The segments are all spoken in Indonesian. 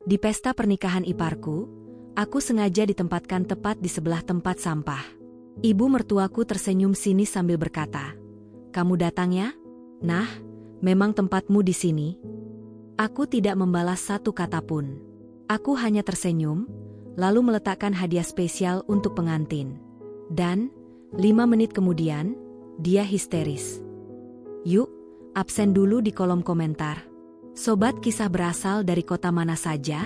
Di pesta pernikahan iparku, aku sengaja ditempatkan tepat di sebelah tempat sampah. Ibu mertuaku tersenyum sinis sambil berkata, "Kamu datang ya? Nah, memang tempatmu di sini." Aku tidak membalas satu kata pun. Aku hanya tersenyum, lalu meletakkan hadiah spesial untuk pengantin. Dan, 5 menit kemudian, dia histeris. "Yuk, absen dulu di kolom komentar. Sobat kisah berasal dari kota mana saja?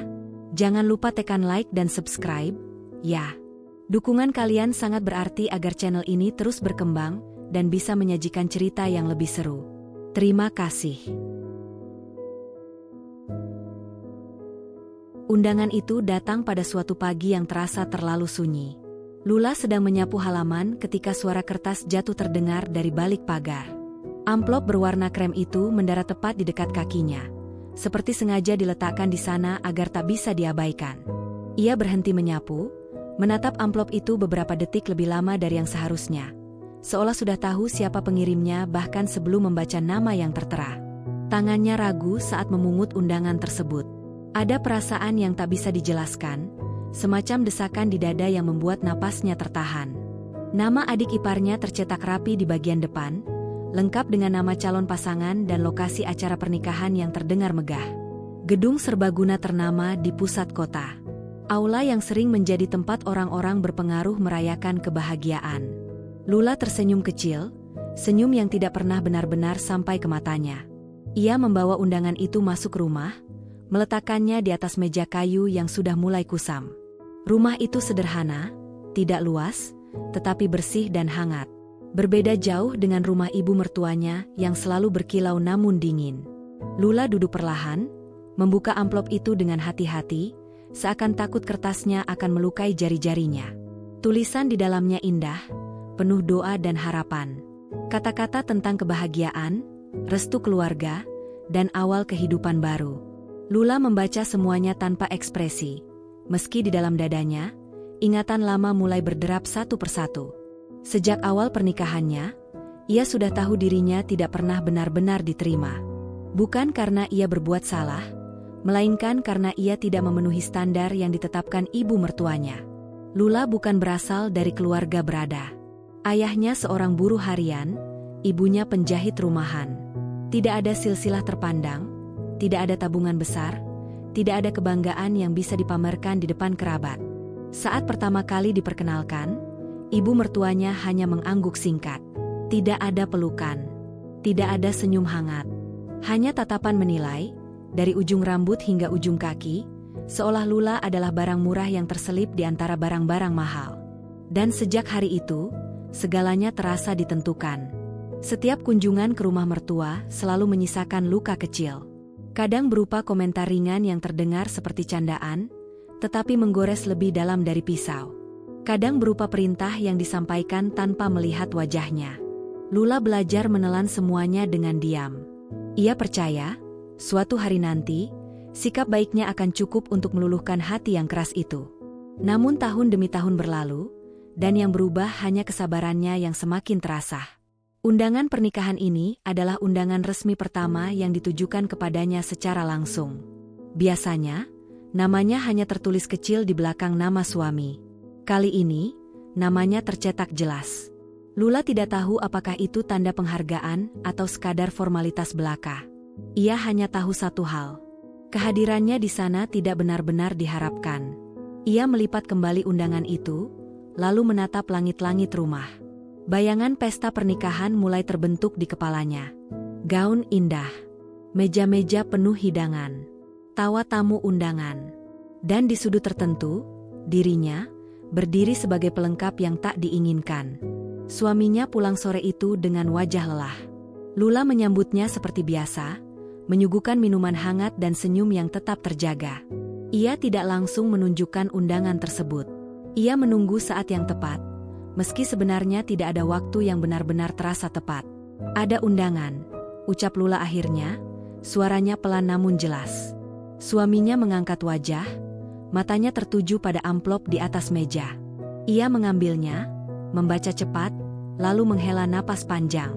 Jangan lupa tekan like dan subscribe, ya. Dukungan kalian sangat berarti agar channel ini terus berkembang dan bisa menyajikan cerita yang lebih seru. Terima kasih." Undangan itu datang pada suatu pagi yang terasa terlalu sunyi. Lula sedang menyapu halaman ketika suara kertas jatuh terdengar dari balik pagar. Amplop berwarna krem itu mendarat tepat di dekat kakinya, seperti sengaja diletakkan di sana agar tak bisa diabaikan. Ia berhenti menyapu, menatap amplop itu beberapa detik lebih lama dari yang seharusnya, seolah sudah tahu siapa pengirimnya bahkan sebelum membaca nama yang tertera. Tangannya ragu saat memungut undangan tersebut. Ada perasaan yang tak bisa dijelaskan, semacam desakan di dada yang membuat napasnya tertahan. Nama adik iparnya tercetak rapi di bagian depan, lengkap dengan nama calon pasangan dan lokasi acara pernikahan yang terdengar megah. Gedung serbaguna ternama di pusat kota. Aula yang sering menjadi tempat orang-orang berpengaruh merayakan kebahagiaan. Lula tersenyum kecil, senyum yang tidak pernah benar-benar sampai ke matanya. Ia membawa undangan itu masuk rumah, meletakkannya di atas meja kayu yang sudah mulai kusam. Rumah itu sederhana, tidak luas, tetapi bersih dan hangat. Berbeda jauh dengan rumah ibu mertuanya yang selalu berkilau namun dingin. Lula duduk perlahan, membuka amplop itu dengan hati-hati, seakan takut kertasnya akan melukai jari-jarinya. Tulisan di dalamnya indah, penuh doa dan harapan. Kata-kata tentang kebahagiaan, restu keluarga, dan awal kehidupan baru. Lula membaca semuanya tanpa ekspresi. Meski di dalam dadanya, ingatan lama mulai berderap satu persatu. Sejak awal pernikahannya, ia sudah tahu dirinya tidak pernah benar-benar diterima. Bukan karena ia berbuat salah, melainkan karena ia tidak memenuhi standar yang ditetapkan ibu mertuanya. Lula bukan berasal dari keluarga berada. Ayahnya seorang buruh harian, ibunya penjahit rumahan. Tidak ada silsilah terpandang, tidak ada tabungan besar, tidak ada kebanggaan yang bisa dipamerkan di depan kerabat. Saat pertama kali diperkenalkan, ibu mertuanya hanya mengangguk singkat. Tidak ada pelukan, tidak ada senyum hangat. Hanya tatapan menilai, dari ujung rambut hingga ujung kaki, seolah Lula adalah barang murah yang terselip di antara barang-barang mahal. Dan sejak hari itu, segalanya terasa ditentukan. Setiap kunjungan ke rumah mertua selalu menyisakan luka kecil. Kadang berupa komentar ringan yang terdengar seperti candaan, tetapi menggores lebih dalam dari pisau. Kadang berupa perintah yang disampaikan tanpa melihat wajahnya. Lula belajar menelan semuanya dengan diam. Ia percaya, suatu hari nanti, sikap baiknya akan cukup untuk meluluhkan hati yang keras itu. Namun tahun demi tahun berlalu, dan yang berubah hanya kesabarannya yang semakin terasa. Undangan pernikahan ini adalah undangan resmi pertama yang ditujukan kepadanya secara langsung. Biasanya, namanya hanya tertulis kecil di belakang nama suami. Kali ini, namanya tercetak jelas. Lula tidak tahu apakah itu tanda penghargaan atau sekadar formalitas belaka. Ia hanya tahu satu hal. Kehadirannya di sana tidak benar-benar diharapkan. Ia melipat kembali undangan itu, lalu menatap langit-langit rumah. Bayangan pesta pernikahan mulai terbentuk di kepalanya. Gaun indah, meja-meja penuh hidangan, tawa tamu undangan. Dan di sudut tertentu, dirinya berdiri sebagai pelengkap yang tak diinginkan. Suaminya pulang sore itu dengan wajah lelah. Lula menyambutnya seperti biasa, menyuguhkan minuman hangat dan senyum yang tetap terjaga. Ia tidak langsung menunjukkan undangan tersebut. Ia menunggu saat yang tepat, meski sebenarnya tidak ada waktu yang benar-benar terasa tepat. "Ada undangan," ucap Lula akhirnya, suaranya pelan namun jelas. Suaminya mengangkat wajah, matanya tertuju pada amplop di atas meja. Ia mengambilnya, membaca cepat, lalu menghela napas panjang.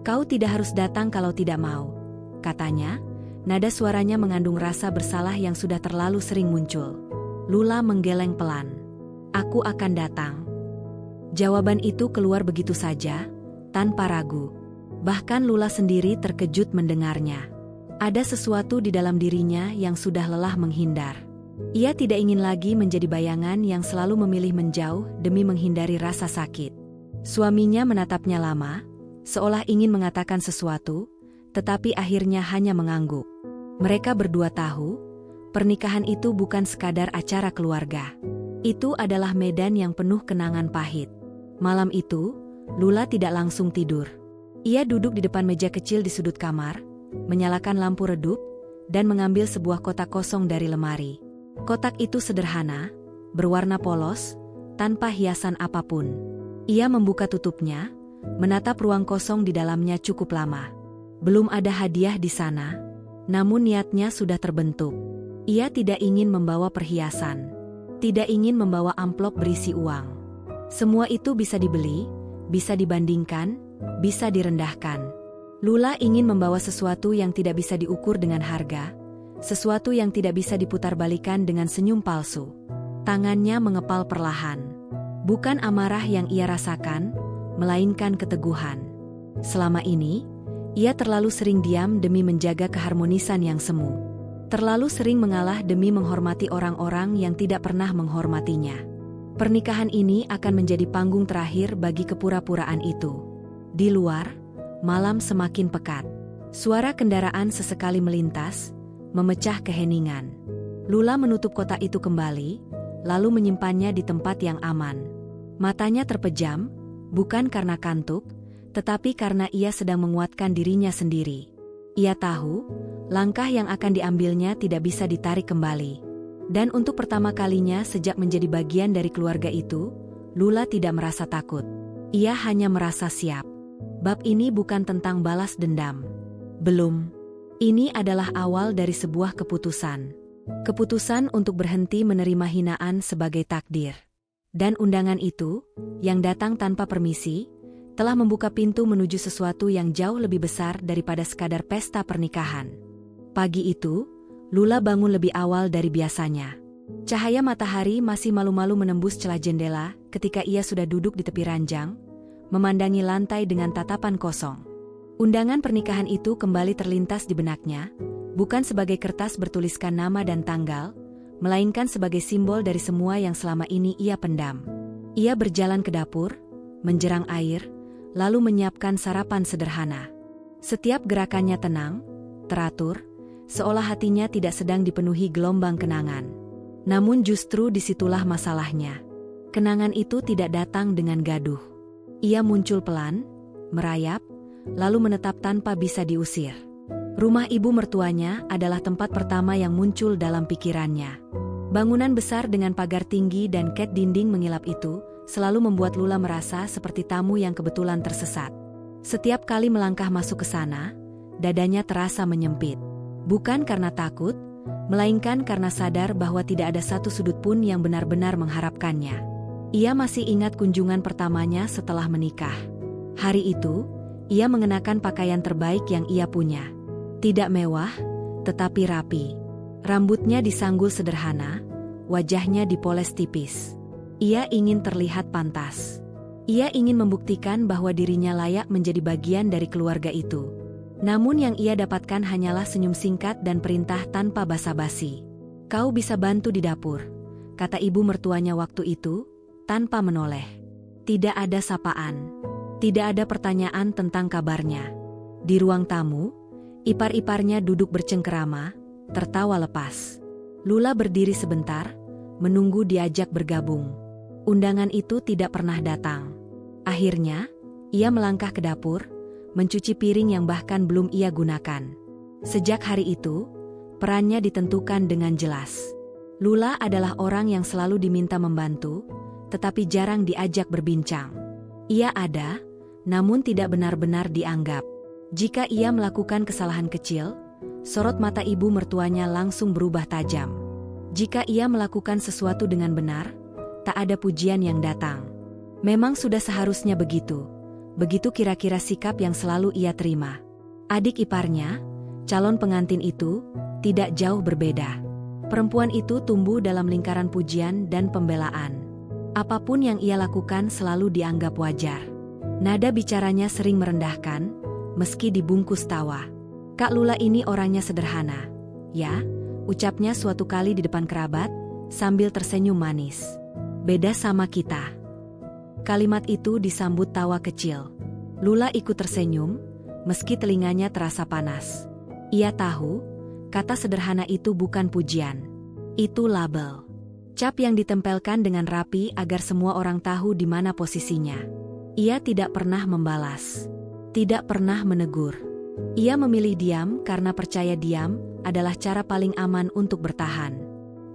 "Kau tidak harus datang kalau tidak mau," katanya, Nada suaranya mengandung rasa bersalah yang sudah terlalu sering muncul. Lula menggeleng pelan. "Aku akan datang." Jawaban itu keluar begitu saja, tanpa ragu. Bahkan Lula sendiri terkejut mendengarnya. Ada sesuatu di dalam dirinya yang sudah lelah menghindar. Ia tidak ingin lagi menjadi bayangan yang selalu memilih menjauh demi menghindari rasa sakit. Suaminya menatapnya lama, seolah ingin mengatakan sesuatu, tetapi akhirnya hanya mengangguk. Mereka berdua tahu, pernikahan itu bukan sekadar acara keluarga. Itu adalah medan yang penuh kenangan pahit. Malam itu, Lula tidak langsung tidur. Ia duduk di depan meja kecil di sudut kamar, menyalakan lampu redup, dan mengambil sebuah kotak kosong dari lemari. Kotak itu sederhana, berwarna polos, tanpa hiasan apapun. Ia membuka tutupnya, menatap ruang kosong di dalamnya cukup lama. Belum ada hadiah di sana, namun niatnya sudah terbentuk. Ia tidak ingin membawa perhiasan, tidak ingin membawa amplop berisi uang. Semua itu bisa dibeli, bisa dibandingkan, bisa direndahkan. Lula ingin membawa sesuatu yang tidak bisa diukur dengan harga, sesuatu yang tidak bisa diputarbalikan dengan senyum palsu. Tangannya mengepal perlahan. Bukan amarah yang ia rasakan, melainkan keteguhan. Selama ini, ia terlalu sering diam demi menjaga keharmonisan yang semu. Terlalu sering mengalah demi menghormati orang-orang yang tidak pernah menghormatinya. Pernikahan ini akan menjadi panggung terakhir bagi kepura-puraan itu. Di luar, malam semakin pekat. Suara kendaraan sesekali melintas, memecah keheningan. Lula menutup kotak itu kembali, lalu menyimpannya di tempat yang aman. Matanya terpejam, bukan karena kantuk, tetapi karena ia sedang menguatkan dirinya sendiri. Ia tahu, langkah yang akan diambilnya tidak bisa ditarik kembali. Dan untuk pertama kalinya sejak menjadi bagian dari keluarga itu, Lula tidak merasa takut. Ia hanya merasa siap. Bab ini bukan tentang balas dendam. Belum. Ini adalah awal dari sebuah keputusan. Keputusan untuk berhenti menerima hinaan sebagai takdir. Dan undangan itu, yang datang tanpa permisi, telah membuka pintu menuju sesuatu yang jauh lebih besar daripada sekadar pesta pernikahan. Pagi itu, Lula bangun lebih awal dari biasanya. Cahaya matahari masih malu-malu menembus celah jendela ketika ia sudah duduk di tepi ranjang, memandangi lantai dengan tatapan kosong. Undangan pernikahan itu kembali terlintas di benaknya, bukan sebagai kertas bertuliskan nama dan tanggal, melainkan sebagai simbol dari semua yang selama ini ia pendam. Ia berjalan ke dapur, menjerang air, lalu menyiapkan sarapan sederhana. Setiap gerakannya tenang, teratur, seolah hatinya tidak sedang dipenuhi gelombang kenangan. Namun justru disitulah masalahnya. Kenangan itu tidak datang dengan gaduh. Ia muncul pelan, merayap, lalu menetap tanpa bisa diusir. Rumah ibu mertuanya adalah tempat pertama yang muncul dalam pikirannya. Bangunan besar dengan pagar tinggi dan cat dinding mengilap itu selalu membuat Lula merasa seperti tamu yang kebetulan tersesat. Setiap kali melangkah masuk ke sana, dadanya terasa menyempit. Bukan karena takut, melainkan karena sadar bahwa tidak ada satu sudut pun yang benar-benar mengharapkannya. Ia masih ingat kunjungan pertamanya setelah menikah. Hari itu, ia mengenakan pakaian terbaik yang ia punya. Tidak mewah, tetapi rapi. Rambutnya disanggul sederhana, wajahnya dipoles tipis. Ia ingin terlihat pantas. Ia ingin membuktikan bahwa dirinya layak menjadi bagian dari keluarga itu. Namun yang ia dapatkan hanyalah senyum singkat dan perintah tanpa basa-basi. "Kau bisa bantu di dapur," kata ibu mertuanya waktu itu, tanpa menoleh. Tidak ada sapaan. Tidak ada pertanyaan tentang kabarnya. Di ruang tamu, ipar-iparnya duduk bercengkerama, tertawa lepas. Lula berdiri sebentar, menunggu diajak bergabung. Undangan itu tidak pernah datang. Akhirnya, ia melangkah ke dapur, mencuci piring yang bahkan belum ia gunakan. Sejak hari itu, perannya ditentukan dengan jelas. Lula adalah orang yang selalu diminta membantu, tetapi jarang diajak berbincang. Ia ada, namun tidak benar-benar dianggap. Jika ia melakukan kesalahan kecil, sorot mata ibu mertuanya langsung berubah tajam. Jika ia melakukan sesuatu dengan benar, tak ada pujian yang datang. Memang sudah seharusnya begitu. Begitu kira-kira sikap yang selalu ia terima. Adik iparnya, Calon pengantin itu tidak jauh berbeda. Perempuan itu tumbuh dalam lingkaran pujian dan pembelaan. Apapun yang ia lakukan selalu dianggap wajar. Nada bicaranya sering merendahkan, meski dibungkus tawa. Kak Lula ini orangnya sederhana. Ya, ucapnya suatu kali di depan kerabat, sambil tersenyum manis. Beda sama kita. Kalimat itu disambut tawa kecil. Lula ikut tersenyum, meski telinganya terasa panas. Ia tahu, kata sederhana itu bukan pujian. Itu label. Cap yang ditempelkan dengan rapi agar semua orang tahu di mana posisinya. Ia tidak pernah membalas. Tidak pernah menegur. Ia memilih diam karena percaya diam adalah cara paling aman untuk bertahan.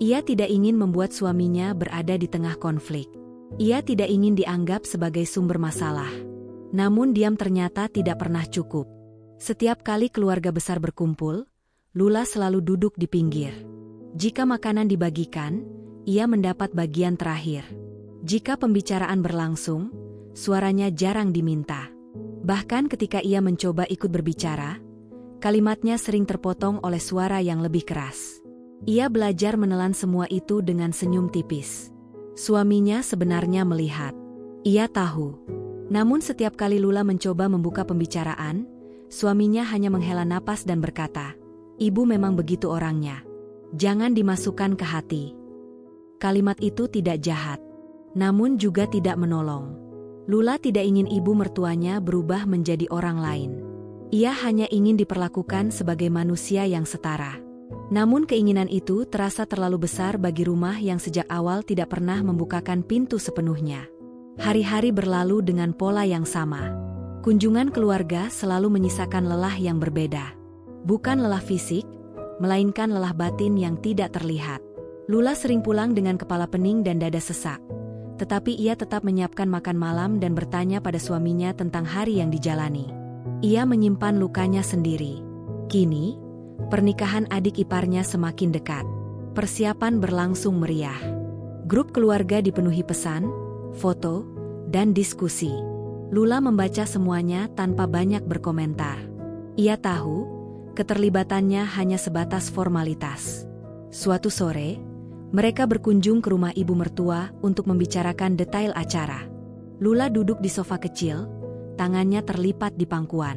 Ia tidak ingin membuat suaminya berada di tengah konflik. Ia tidak ingin dianggap sebagai sumber masalah. Namun diam ternyata tidak pernah cukup. Setiap kali keluarga besar berkumpul, Lula selalu duduk di pinggir. Jika makanan dibagikan, ia mendapat bagian terakhir. Jika pembicaraan berlangsung, suaranya jarang diminta. Bahkan ketika ia mencoba ikut berbicara, kalimatnya sering terpotong oleh suara yang lebih keras. Ia belajar menelan semua itu dengan senyum tipis. Suaminya sebenarnya melihat. Ia tahu. Namun setiap kali Lula mencoba membuka pembicaraan, suaminya hanya menghela napas dan berkata, "Ibu memang begitu orangnya. Jangan dimasukkan ke hati." Kalimat itu tidak jahat, namun juga tidak menolong. Lula tidak ingin ibu mertuanya berubah menjadi orang lain. Ia hanya ingin diperlakukan sebagai manusia yang setara. Namun keinginan itu terasa terlalu besar bagi rumah yang sejak awal tidak pernah membukakan pintu sepenuhnya. Hari-hari berlalu dengan pola yang sama. Kunjungan keluarga selalu menyisakan lelah yang berbeda. Bukan lelah fisik, melainkan lelah batin yang tidak terlihat. Lula sering pulang dengan kepala pening dan dada sesak. Tetapi ia tetap menyiapkan makan malam dan bertanya pada suaminya tentang hari yang dijalani. Ia menyimpan lukanya sendiri. Kini, pernikahan adik iparnya semakin dekat. Persiapan berlangsung meriah. Grup keluarga dipenuhi pesan, foto, dan diskusi. Lula membaca semuanya tanpa banyak berkomentar. Ia tahu, keterlibatannya hanya sebatas formalitas. Suatu sore, mereka berkunjung ke rumah ibu mertua untuk membicarakan detail acara. Lula duduk di sofa kecil, tangannya terlipat di pangkuan.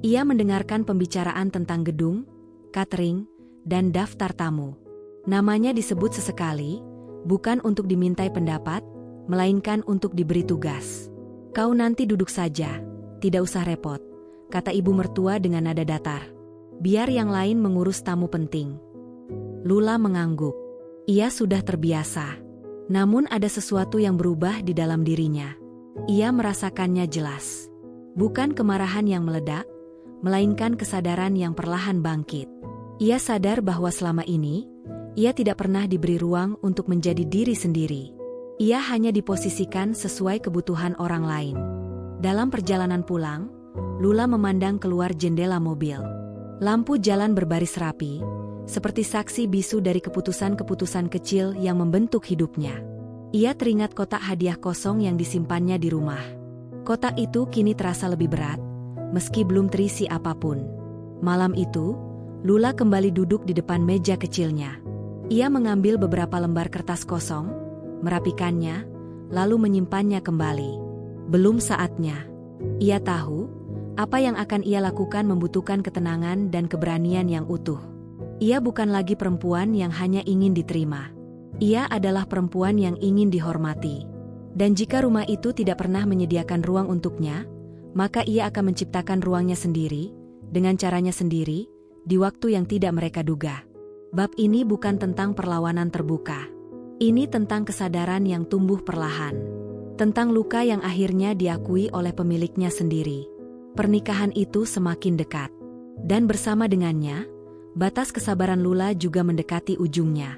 Ia mendengarkan pembicaraan tentang gedung, catering, dan daftar tamu. Namanya disebut sesekali, bukan untuk dimintai pendapat, melainkan untuk diberi tugas. "Kau nanti duduk saja, tidak usah repot," kata ibu mertua dengan nada datar. "Biar yang lain mengurus tamu penting." Lula mengangguk. Ia sudah terbiasa. Namun ada sesuatu yang berubah di dalam dirinya. Ia merasakannya jelas. Bukan kemarahan yang meledak, melainkan kesadaran yang perlahan bangkit. Ia sadar bahwa selama ini, ia tidak pernah diberi ruang untuk menjadi diri sendiri. Ia hanya diposisikan sesuai kebutuhan orang lain. Dalam perjalanan pulang, Lula memandang keluar jendela mobil. Lampu jalan berbaris rapi, seperti saksi bisu dari keputusan-keputusan kecil yang membentuk hidupnya. Ia teringat kotak hadiah kosong yang disimpannya di rumah. Kotak itu kini terasa lebih berat, meski belum terisi apapun. Malam itu, Lula kembali duduk di depan meja kecilnya. Ia mengambil beberapa lembar kertas kosong, merapikannya, lalu menyimpannya kembali. Belum saatnya. Ia tahu, apa yang akan ia lakukan membutuhkan ketenangan dan keberanian yang utuh. Ia bukan lagi perempuan yang hanya ingin diterima. Ia adalah perempuan yang ingin dihormati. Dan jika rumah itu tidak pernah menyediakan ruang untuknya, maka ia akan menciptakan ruangnya sendiri, dengan caranya sendiri, di waktu yang tidak mereka duga. Bab ini bukan tentang perlawanan terbuka. Ini tentang kesadaran yang tumbuh perlahan. Tentang luka yang akhirnya diakui oleh pemiliknya sendiri. Pernikahan itu semakin dekat. Dan bersama dengannya, batas kesabaran Lula juga mendekati ujungnya.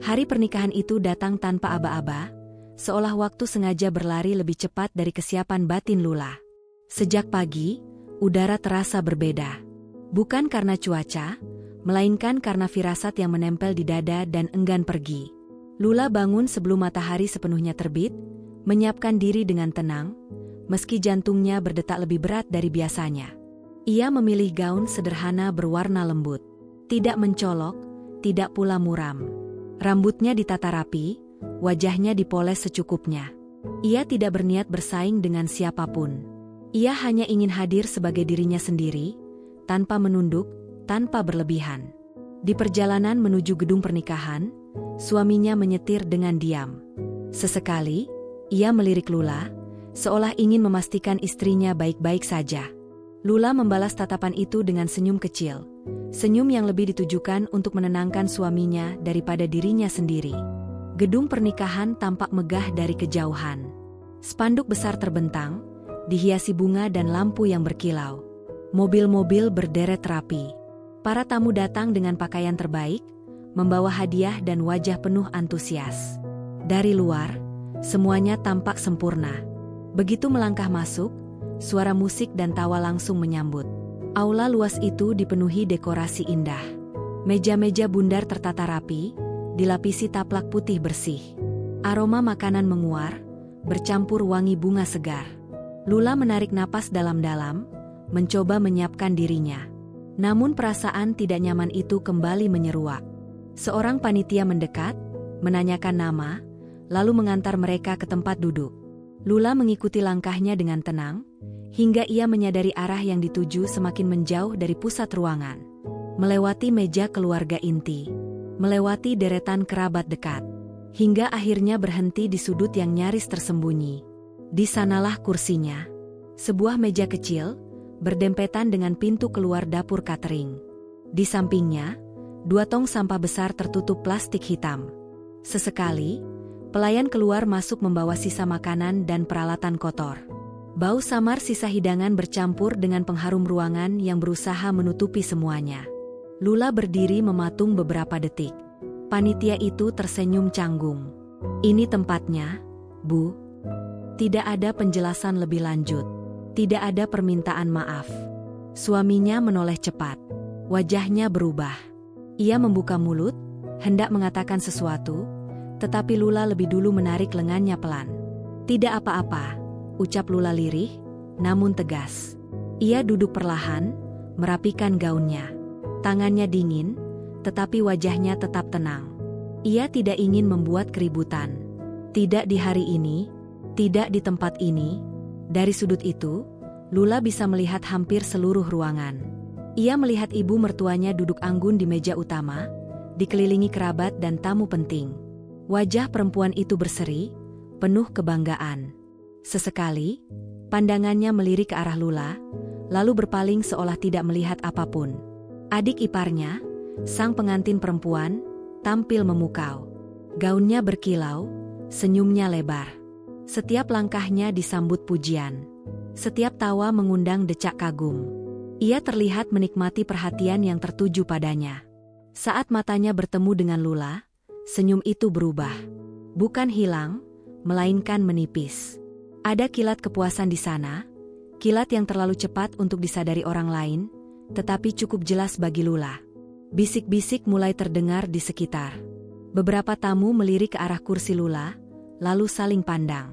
Hari pernikahan itu datang tanpa aba-aba, seolah waktu sengaja berlari lebih cepat dari kesiapan batin Lula. Sejak pagi, udara terasa berbeda. Bukan karena cuaca, melainkan karena firasat yang menempel di dada dan enggan pergi. Lula bangun sebelum matahari sepenuhnya terbit, menyiapkan diri dengan tenang, meski jantungnya berdetak lebih berat dari biasanya. Ia memilih gaun sederhana berwarna lembut. Tidak mencolok, tidak pula muram. Rambutnya ditata rapi, wajahnya dipoles secukupnya. Ia tidak berniat bersaing dengan siapapun. Ia hanya ingin hadir sebagai dirinya sendiri, tanpa menunduk, tanpa berlebihan. Di perjalanan menuju gedung pernikahan, suaminya menyetir dengan diam. Sesekali, ia melirik Lula, seolah ingin memastikan istrinya baik-baik saja. Lula membalas tatapan itu dengan senyum kecil. Senyum yang lebih ditujukan untuk menenangkan suaminya daripada dirinya sendiri. Gedung pernikahan tampak megah dari kejauhan. Spanduk besar terbentang, dihiasi bunga dan lampu yang berkilau. Mobil-mobil berderet rapi. Para tamu datang dengan pakaian terbaik, membawa hadiah dan wajah penuh antusias. Dari luar, semuanya tampak sempurna. Begitu melangkah masuk, suara musik dan tawa langsung menyambut. Aula luas itu dipenuhi dekorasi indah. Meja-meja bundar tertata rapi, dilapisi taplak putih bersih. Aroma makanan menguar, bercampur wangi bunga segar. Lula menarik napas dalam-dalam, mencoba menyiapkan dirinya. Namun perasaan tidak nyaman itu kembali menyeruak. Seorang panitia mendekat, menanyakan nama, lalu mengantar mereka ke tempat duduk. Lula mengikuti langkahnya dengan tenang, hingga ia menyadari arah yang dituju semakin menjauh dari pusat ruangan. Melewati meja keluarga inti, melewati deretan kerabat dekat, hingga akhirnya berhenti di sudut yang nyaris tersembunyi. Di sanalah kursinya. Sebuah meja kecil, berdempetan dengan pintu keluar dapur catering. Di sampingnya, 2 tong sampah besar tertutup plastik hitam. Sesekali, pelayan keluar masuk membawa sisa makanan dan peralatan kotor. Bau samar sisa hidangan bercampur dengan pengharum ruangan yang berusaha menutupi semuanya. Lula berdiri mematung beberapa detik. Panitia itu tersenyum canggung. "Ini tempatnya, Bu." Tidak ada penjelasan lebih lanjut. Tidak ada permintaan maaf. Suaminya menoleh cepat. Wajahnya berubah. Ia membuka mulut, hendak mengatakan sesuatu, tetapi Lula lebih dulu menarik lengannya pelan. "Tidak apa-apa," ucap Lula lirih, namun tegas. Ia duduk perlahan, merapikan gaunnya. Tangannya dingin, tetapi wajahnya tetap tenang. Ia tidak ingin membuat keributan. Tidak di hari ini, tidak di tempat ini. Dari sudut itu, Lula bisa melihat hampir seluruh ruangan. Ia melihat ibu mertuanya duduk anggun di meja utama, dikelilingi kerabat dan tamu penting. Wajah perempuan itu berseri, penuh kebanggaan. Sesekali, pandangannya melirik ke arah Lula, lalu berpaling seolah tidak melihat apapun. Adik iparnya, sang pengantin perempuan, tampil memukau. Gaunnya berkilau, senyumnya lebar. Setiap langkahnya disambut pujian. Setiap tawa mengundang decak kagum. Ia terlihat menikmati perhatian yang tertuju padanya. Saat matanya bertemu dengan Lula, senyum itu berubah. Bukan hilang, melainkan menipis. Ada kilat kepuasan di sana, kilat yang terlalu cepat untuk disadari orang lain, tetapi cukup jelas bagi Lula. Bisik-bisik mulai terdengar di sekitar. Beberapa tamu melirik ke arah kursi Lula, lalu saling pandang.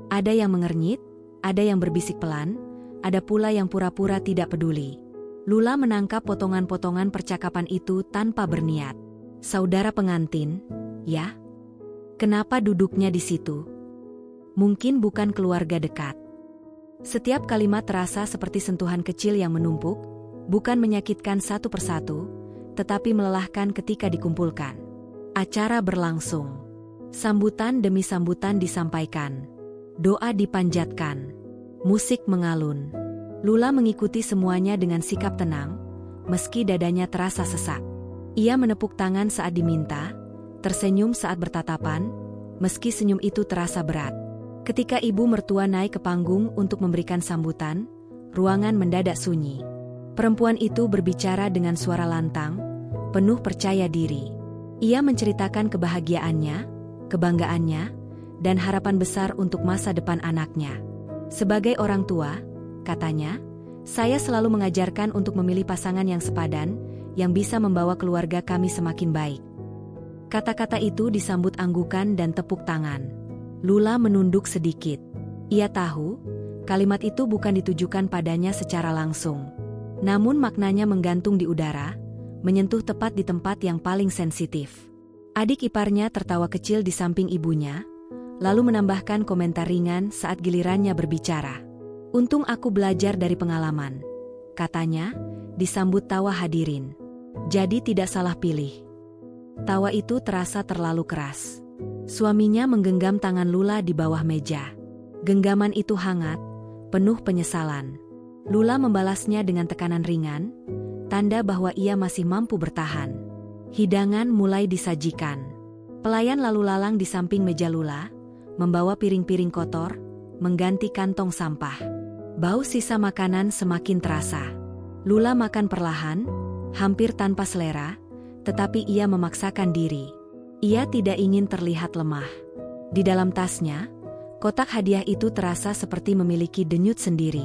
Ada yang mengernyit, ada yang berbisik pelan, ada pula yang pura-pura tidak peduli. Lula menangkap potongan-potongan percakapan itu tanpa berniat. "Saudara pengantin, ya? Kenapa duduknya di situ? Mungkin bukan keluarga dekat." Setiap kalimat terasa seperti sentuhan kecil yang menumpuk, bukan menyakitkan satu persatu, tetapi melelahkan ketika dikumpulkan. Acara berlangsung. Sambutan demi sambutan disampaikan. Doa dipanjatkan. Musik mengalun. Lula mengikuti semuanya dengan sikap tenang, meski dadanya terasa sesak. Ia menepuk tangan saat diminta, tersenyum saat bertatapan, meski senyum itu terasa berat. Ketika ibu mertua naik ke panggung untuk memberikan sambutan, ruangan mendadak sunyi. Perempuan itu berbicara dengan suara lantang, penuh percaya diri. Ia menceritakan kebahagiaannya, kebanggaannya, dan harapan besar untuk masa depan anaknya. Sebagai orang tua, katanya, "Saya selalu mengajarkan untuk memilih pasangan yang sepadan, yang bisa membawa keluarga kami semakin baik." Kata-kata itu disambut anggukan dan tepuk tangan. Lula menunduk sedikit. Ia tahu, kalimat itu bukan ditujukan padanya secara langsung. Namun maknanya menggantung di udara, menyentuh tepat di tempat yang paling sensitif. Adik iparnya tertawa kecil di samping ibunya, lalu menambahkan komentar ringan saat gilirannya berbicara. "Untung aku belajar dari pengalaman," katanya, disambut tawa hadirin. "Jadi tidak salah pilih." Tawa itu terasa terlalu keras. Suaminya menggenggam tangan Lula di bawah meja. Genggaman itu hangat, penuh penyesalan. Lula membalasnya dengan tekanan ringan, tanda bahwa ia masih mampu bertahan. Hidangan mulai disajikan. Pelayan lalu lalang di samping meja Lula, membawa piring-piring kotor, mengganti kantong sampah. Bau sisa makanan semakin terasa. Lula makan perlahan, hampir tanpa selera, tetapi ia memaksakan diri. Ia tidak ingin terlihat lemah. Di dalam tasnya, kotak hadiah itu terasa seperti memiliki denyut sendiri.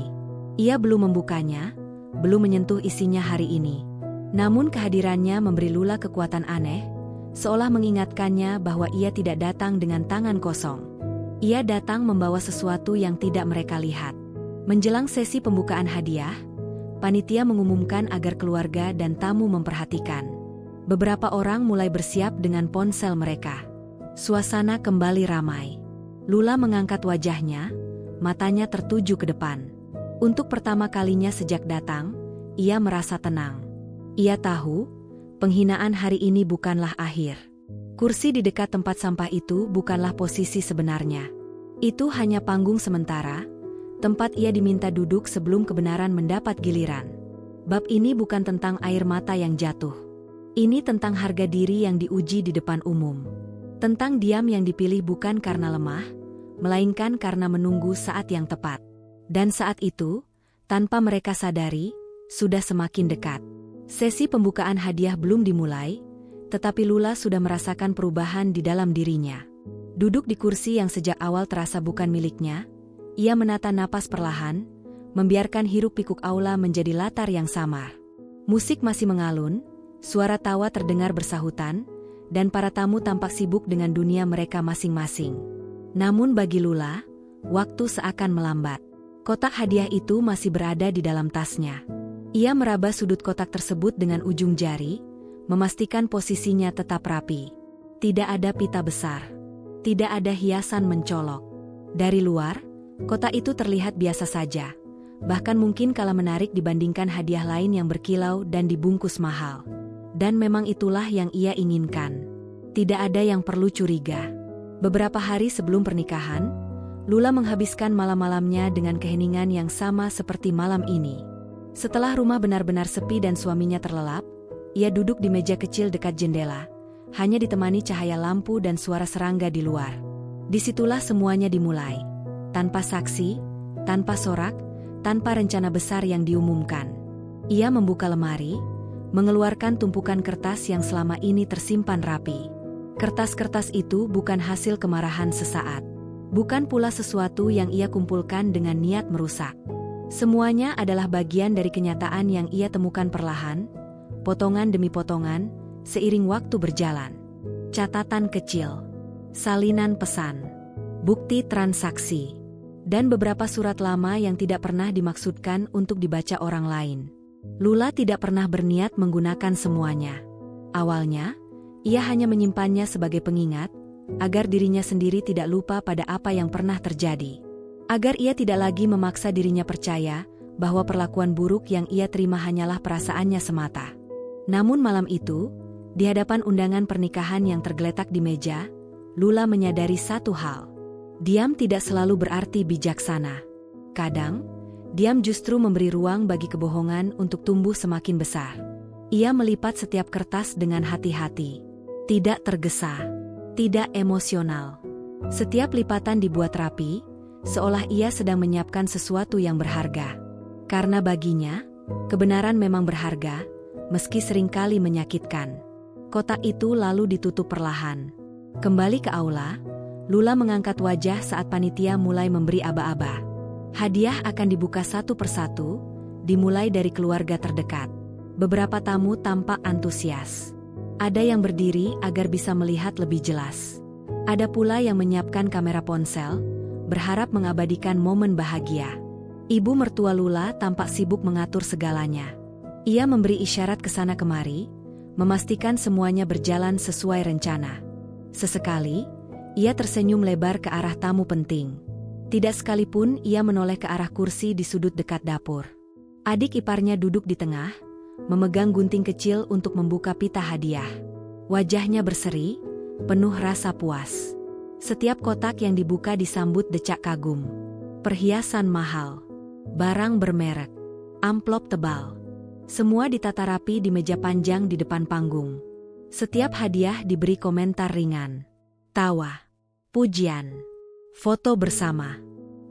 Ia belum membukanya, belum menyentuh isinya hari ini. Namun kehadirannya memberi Lula kekuatan aneh, seolah mengingatkannya bahwa ia tidak datang dengan tangan kosong. Ia datang membawa sesuatu yang tidak mereka lihat. Menjelang sesi pembukaan hadiah, panitia mengumumkan agar keluarga dan tamu memperhatikan. Beberapa orang mulai bersiap dengan ponsel mereka. Suasana kembali ramai. Lula mengangkat wajahnya, matanya tertuju ke depan. Untuk pertama kalinya sejak datang, ia merasa tenang. Ia tahu, penghinaan hari ini bukanlah akhir. Kursi di dekat tempat sampah itu bukanlah posisi sebenarnya. Itu hanya panggung sementara, tempat ia diminta duduk sebelum kebenaran mendapat giliran. Bab ini bukan tentang air mata yang jatuh. Ini tentang harga diri yang diuji di depan umum. Tentang diam yang dipilih bukan karena lemah, melainkan karena menunggu saat yang tepat. Dan saat itu, tanpa mereka sadari, sudah semakin dekat. Sesi pembukaan hadiah belum dimulai, tetapi Lula sudah merasakan perubahan di dalam dirinya. Duduk di kursi yang sejak awal terasa bukan miliknya, ia menata napas perlahan, membiarkan hiruk-pikuk aula menjadi latar yang samar. Musik masih mengalun, suara tawa terdengar bersahutan, dan para tamu tampak sibuk dengan dunia mereka masing-masing. Namun bagi Lula, waktu seakan melambat. Kotak hadiah itu masih berada di dalam tasnya. Ia meraba sudut kotak tersebut dengan ujung jari, memastikan posisinya tetap rapi. Tidak ada pita besar. Tidak ada hiasan mencolok. Dari luar, kotak itu terlihat biasa saja. Bahkan mungkin kalah menarik dibandingkan hadiah lain yang berkilau dan dibungkus mahal. Dan memang itulah yang ia inginkan. Tidak ada yang perlu curiga. Beberapa hari sebelum pernikahan, Lula menghabiskan malam-malamnya dengan keheningan yang sama seperti malam ini. Setelah rumah benar-benar sepi dan suaminya terlelap, ia duduk di meja kecil dekat jendela, hanya ditemani cahaya lampu dan suara serangga di luar. Disitulah semuanya dimulai. Tanpa saksi, tanpa sorak, tanpa rencana besar yang diumumkan. Ia membuka lemari, mengeluarkan tumpukan kertas yang selama ini tersimpan rapi. Kertas-kertas itu bukan hasil kemarahan sesaat. Bukan pula sesuatu yang ia kumpulkan dengan niat merusak. Semuanya adalah bagian dari kenyataan yang ia temukan perlahan, potongan demi potongan, seiring waktu berjalan. Catatan kecil, salinan pesan, bukti transaksi, dan beberapa surat lama yang tidak pernah dimaksudkan untuk dibaca orang lain. Lula tidak pernah berniat menggunakan semuanya. Awalnya, ia hanya menyimpannya sebagai pengingat, agar dirinya sendiri tidak lupa pada apa yang pernah terjadi. Agar ia tidak lagi memaksa dirinya percaya bahwa perlakuan buruk yang ia terima hanyalah perasaannya semata. Namun malam itu, di hadapan undangan pernikahan yang tergeletak di meja, Lula menyadari satu hal. Diam tidak selalu berarti bijaksana. Kadang, diam justru memberi ruang bagi kebohongan untuk tumbuh semakin besar. Ia melipat setiap kertas dengan hati-hati. Tidak tergesa. Tidak emosional. Setiap lipatan dibuat rapi, seolah ia sedang menyiapkan sesuatu yang berharga. Karena baginya, kebenaran memang berharga, meski seringkali menyakitkan. Kotak itu lalu ditutup perlahan. Kembali ke aula, Lula mengangkat wajah saat panitia mulai memberi aba-aba. Hadiah akan dibuka satu persatu, dimulai dari keluarga terdekat. Beberapa tamu tampak antusias. Ada yang berdiri agar bisa melihat lebih jelas. Ada pula yang menyiapkan kamera ponsel, berharap mengabadikan momen bahagia. Ibu mertua Lula tampak sibuk mengatur segalanya. Ia memberi isyarat ke sana kemari, memastikan semuanya berjalan sesuai rencana. Sesekali, ia tersenyum lebar ke arah tamu penting. Tidak sekalipun ia menoleh ke arah kursi di sudut dekat dapur. Adik iparnya duduk di tengah, memegang gunting kecil untuk membuka pita hadiah. Wajahnya berseri, penuh rasa puas. Setiap kotak yang dibuka disambut decak kagum. Perhiasan mahal, barang bermerek, amplop tebal. Semua ditata rapi di meja panjang di depan panggung. Setiap hadiah diberi komentar ringan, tawa, pujian, foto bersama.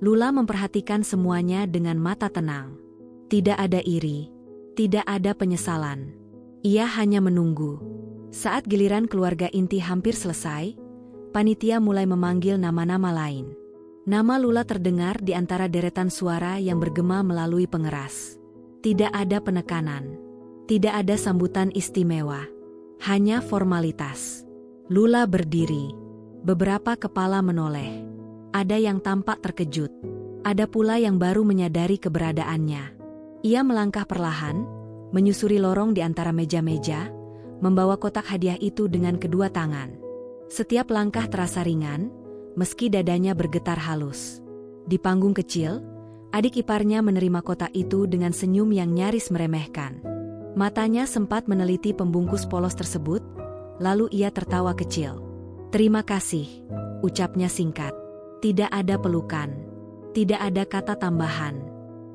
Lula memperhatikan semuanya dengan mata tenang. Tidak ada iri, tidak ada penyesalan. Ia hanya menunggu. Saat giliran keluarga inti hampir selesai, panitia mulai memanggil nama-nama lain. Nama Lula terdengar di antara deretan suara yang bergema melalui pengeras. Tidak ada penekanan, tidak ada sambutan istimewa, hanya formalitas. Lula berdiri, beberapa kepala menoleh. Ada yang tampak terkejut, ada pula yang baru menyadari keberadaannya. Ia melangkah perlahan, menyusuri lorong di antara meja-meja, membawa kotak hadiah itu dengan kedua tangan. Setiap langkah terasa ringan, meski dadanya bergetar halus. Di panggung kecil, adik iparnya menerima kotak itu dengan senyum yang nyaris meremehkan. Matanya sempat meneliti pembungkus polos tersebut, lalu ia tertawa kecil. "Terima kasih," ucapnya singkat. Tidak ada pelukan, tidak ada kata tambahan.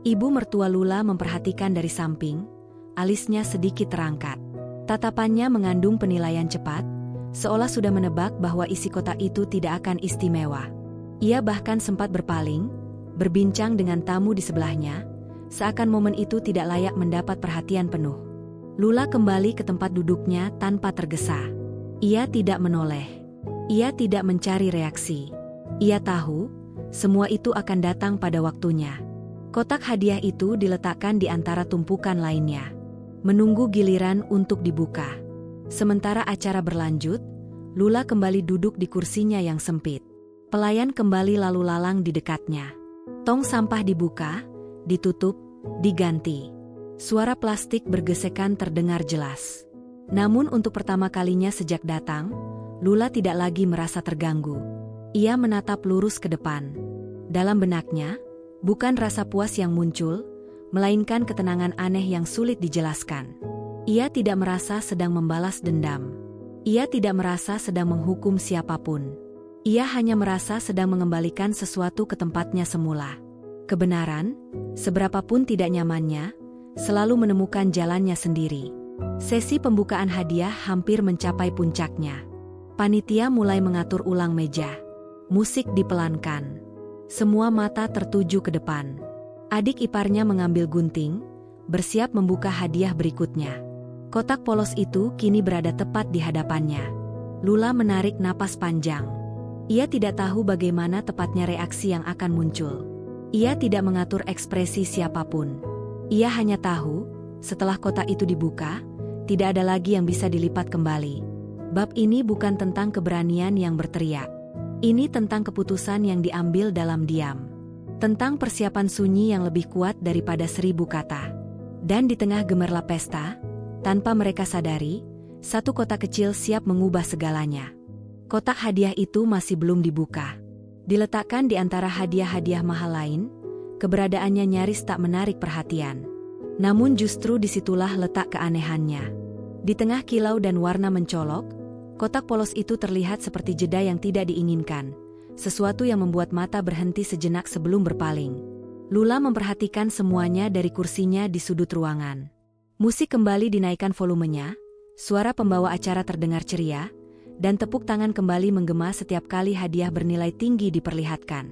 Ibu mertua Lula memperhatikan dari samping, alisnya sedikit terangkat. Tatapannya mengandung penilaian cepat, seolah sudah menebak bahwa isi kotak itu tidak akan istimewa. Ia bahkan sempat berpaling, berbincang dengan tamu di sebelahnya, seakan momen itu tidak layak mendapat perhatian penuh. Lula kembali ke tempat duduknya tanpa tergesa. Ia tidak menoleh. Ia tidak mencari reaksi. Ia tahu, semua itu akan datang pada waktunya. Kotak hadiah itu diletakkan di antara tumpukan lainnya, menunggu giliran untuk dibuka. Sementara acara berlanjut, Lula kembali duduk di kursinya yang sempit. Pelayan kembali lalu lalang di dekatnya. Tong sampah dibuka, ditutup, diganti. Suara plastik bergesekan terdengar jelas. Namun untuk pertama kalinya sejak datang, Lula tidak lagi merasa terganggu. Ia menatap lurus ke depan. Dalam benaknya, bukan rasa puas yang muncul, melainkan ketenangan aneh yang sulit dijelaskan. Ia tidak merasa sedang membalas dendam. Ia tidak merasa sedang menghukum siapapun. Ia hanya merasa sedang mengembalikan sesuatu ke tempatnya semula. Kebenaran, seberapapun tidak nyamannya, selalu menemukan jalannya sendiri. Sesi pembukaan hadiah hampir mencapai puncaknya. Panitia mulai mengatur ulang meja. Musik dipelankan. Semua mata tertuju ke depan. Adik iparnya mengambil gunting, bersiap membuka hadiah berikutnya. Kotak polos itu kini berada tepat di hadapannya. Lula menarik napas panjang. Ia tidak tahu bagaimana tepatnya reaksi yang akan muncul. Ia tidak mengatur ekspresi siapapun. Ia hanya tahu, setelah kotak itu dibuka, tidak ada lagi yang bisa dilipat kembali. Bab ini bukan tentang keberanian yang berteriak. Ini tentang keputusan yang diambil dalam diam. Tentang persiapan sunyi yang lebih kuat daripada 1000 kata. Dan di tengah gemerlap pesta, tanpa mereka sadari, satu kotak kecil siap mengubah segalanya. Kotak hadiah itu masih belum dibuka. Diletakkan di antara hadiah-hadiah mahal lain, keberadaannya nyaris tak menarik perhatian. Namun justru disitulah letak keanehannya. Di tengah kilau dan warna mencolok, kotak polos itu terlihat seperti jeda yang tidak diinginkan, sesuatu yang membuat mata berhenti sejenak sebelum berpaling. Lula memperhatikan semuanya dari kursinya di sudut ruangan. Musik kembali dinaikkan volumenya, suara pembawa acara terdengar ceria, dan tepuk tangan kembali menggema setiap kali hadiah bernilai tinggi diperlihatkan.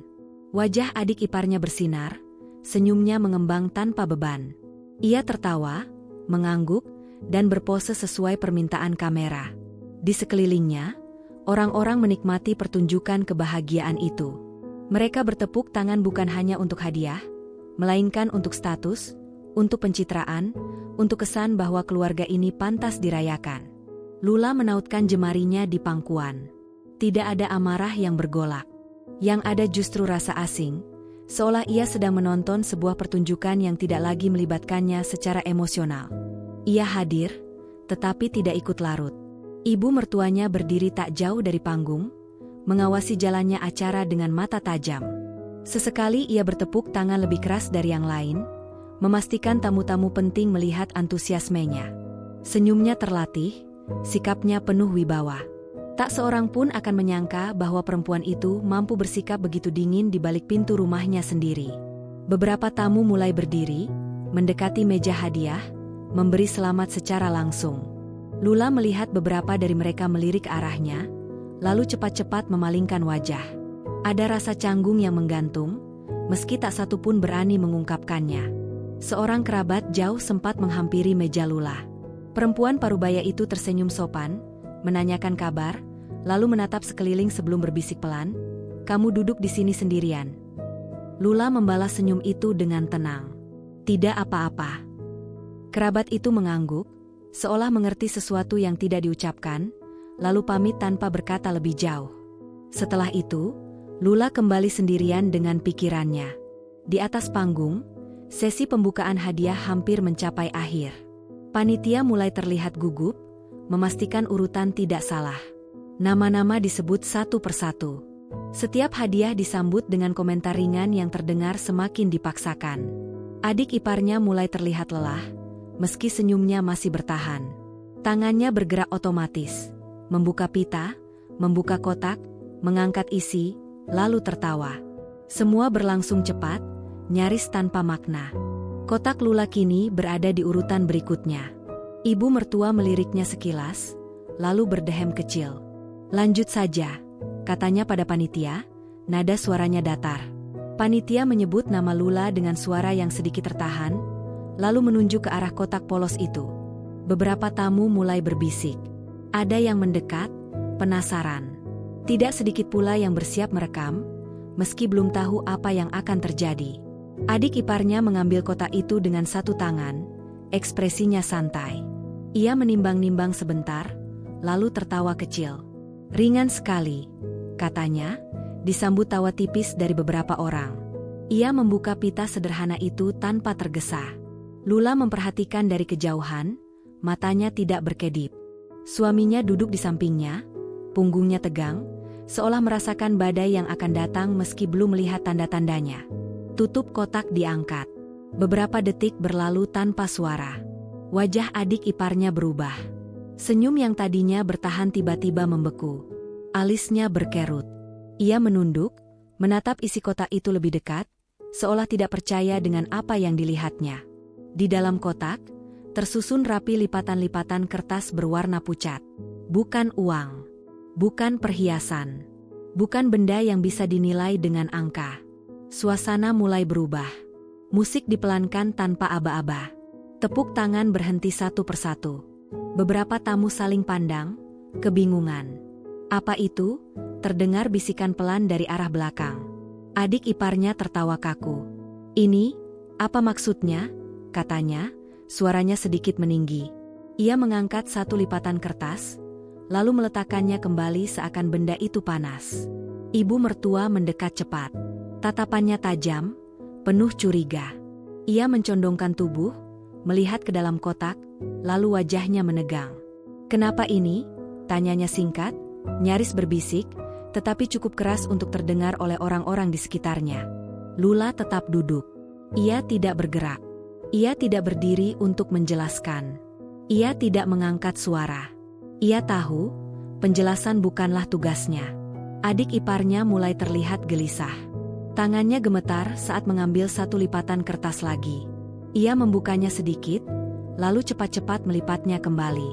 Wajah adik iparnya bersinar, senyumnya mengembang tanpa beban. Ia tertawa, mengangguk, dan berpose sesuai permintaan kamera. Di sekelilingnya, orang-orang menikmati pertunjukan kebahagiaan itu. Mereka bertepuk tangan bukan hanya untuk hadiah, melainkan untuk status, untuk pencitraan, untuk kesan bahwa keluarga ini pantas dirayakan. Lula menautkan jemarinya di pangkuan. Tidak ada amarah yang bergolak. Yang ada justru rasa asing, seolah ia sedang menonton sebuah pertunjukan yang tidak lagi melibatkannya secara emosional. Ia hadir, tetapi tidak ikut larut. Ibu mertuanya berdiri tak jauh dari panggung, mengawasi jalannya acara dengan mata tajam. Sesekali ia bertepuk tangan lebih keras dari yang lain, memastikan tamu-tamu penting melihat antusiasmenya. Senyumnya terlatih, sikapnya penuh wibawa. Tak seorang pun akan menyangka bahwa perempuan itu mampu bersikap begitu dingin di balik pintu rumahnya sendiri. Beberapa tamu mulai berdiri, mendekati meja hadiah, memberi selamat secara langsung. Lula melihat beberapa dari mereka melirik arahnya, lalu cepat-cepat memalingkan wajah. Ada rasa canggung yang menggantung, meski tak satu pun berani mengungkapkannya. Seorang kerabat jauh sempat menghampiri meja Lula. Perempuan parubaya itu tersenyum sopan, menanyakan kabar, lalu menatap sekeliling sebelum berbisik pelan, "Kamu duduk di sini sendirian." Lula membalas senyum itu dengan tenang. "Tidak apa-apa." Kerabat itu mengangguk, seolah mengerti sesuatu yang tidak diucapkan, lalu pamit tanpa berkata lebih jauh. Setelah itu, Lula kembali sendirian dengan pikirannya. Di atas panggung, sesi pembukaan hadiah hampir mencapai akhir. Panitia mulai terlihat gugup, memastikan urutan tidak salah. Nama-nama disebut satu persatu. Setiap hadiah disambut dengan komentar ringan yang terdengar semakin dipaksakan. Adik iparnya mulai terlihat lelah, meski senyumnya masih bertahan. Tangannya bergerak otomatis, membuka pita, membuka kotak, mengangkat isi, lalu tertawa. Semua berlangsung cepat, nyaris tanpa makna. Kotak Lula kini berada di urutan berikutnya. Ibu mertua meliriknya sekilas, lalu berdehem kecil. "Lanjut saja," katanya pada panitia, nada suaranya datar. Panitia menyebut nama Lula dengan suara yang sedikit tertahan, lalu menunjuk ke arah kotak polos itu. Beberapa tamu mulai berbisik. Ada yang mendekat, penasaran. Tidak sedikit pula yang bersiap merekam, meski belum tahu apa yang akan terjadi. Adik iparnya mengambil kotak itu dengan satu tangan, ekspresinya santai. Ia menimbang-nimbang sebentar, lalu tertawa kecil. "Ringan sekali," katanya, disambut tawa tipis dari beberapa orang. Ia membuka pita sederhana itu tanpa tergesa. Lula memperhatikan dari kejauhan, matanya tidak berkedip. Suaminya duduk di sampingnya, punggungnya tegang, seolah merasakan badai yang akan datang meski belum melihat tanda-tandanya. Tutup kotak diangkat. Beberapa detik berlalu tanpa suara. Wajah adik iparnya berubah. Senyum yang tadinya bertahan tiba-tiba membeku. Alisnya berkerut. Ia menunduk, menatap isi kotak itu lebih dekat, seolah tidak percaya dengan apa yang dilihatnya. Di dalam kotak, tersusun rapi lipatan-lipatan kertas berwarna pucat. Bukan uang. Bukan perhiasan. Bukan benda yang bisa dinilai dengan angka. Suasana mulai berubah. Musik dipelankan tanpa aba-aba. Tepuk tangan berhenti satu persatu. Beberapa tamu saling pandang, kebingungan. "Apa itu?" terdengar bisikan pelan dari arah belakang. Adik iparnya tertawa kaku. "Ini, apa maksudnya?" katanya, suaranya sedikit meninggi. Ia mengangkat satu lipatan kertas, lalu meletakkannya kembali seakan benda itu panas. Ibu mertua mendekat cepat. Tatapannya tajam, penuh curiga. Ia mencondongkan tubuh, melihat ke dalam kotak, lalu wajahnya menegang. "Kenapa ini?" tanyanya singkat, nyaris berbisik, tetapi cukup keras untuk terdengar oleh orang-orang di sekitarnya. Lula tetap duduk. Ia tidak bergerak. Ia tidak berdiri untuk menjelaskan. Ia tidak mengangkat suara. Ia tahu, penjelasan bukanlah tugasnya. Adik iparnya mulai terlihat gelisah. Tangannya gemetar saat mengambil satu lipatan kertas lagi. Ia membukanya sedikit, lalu cepat-cepat melipatnya kembali.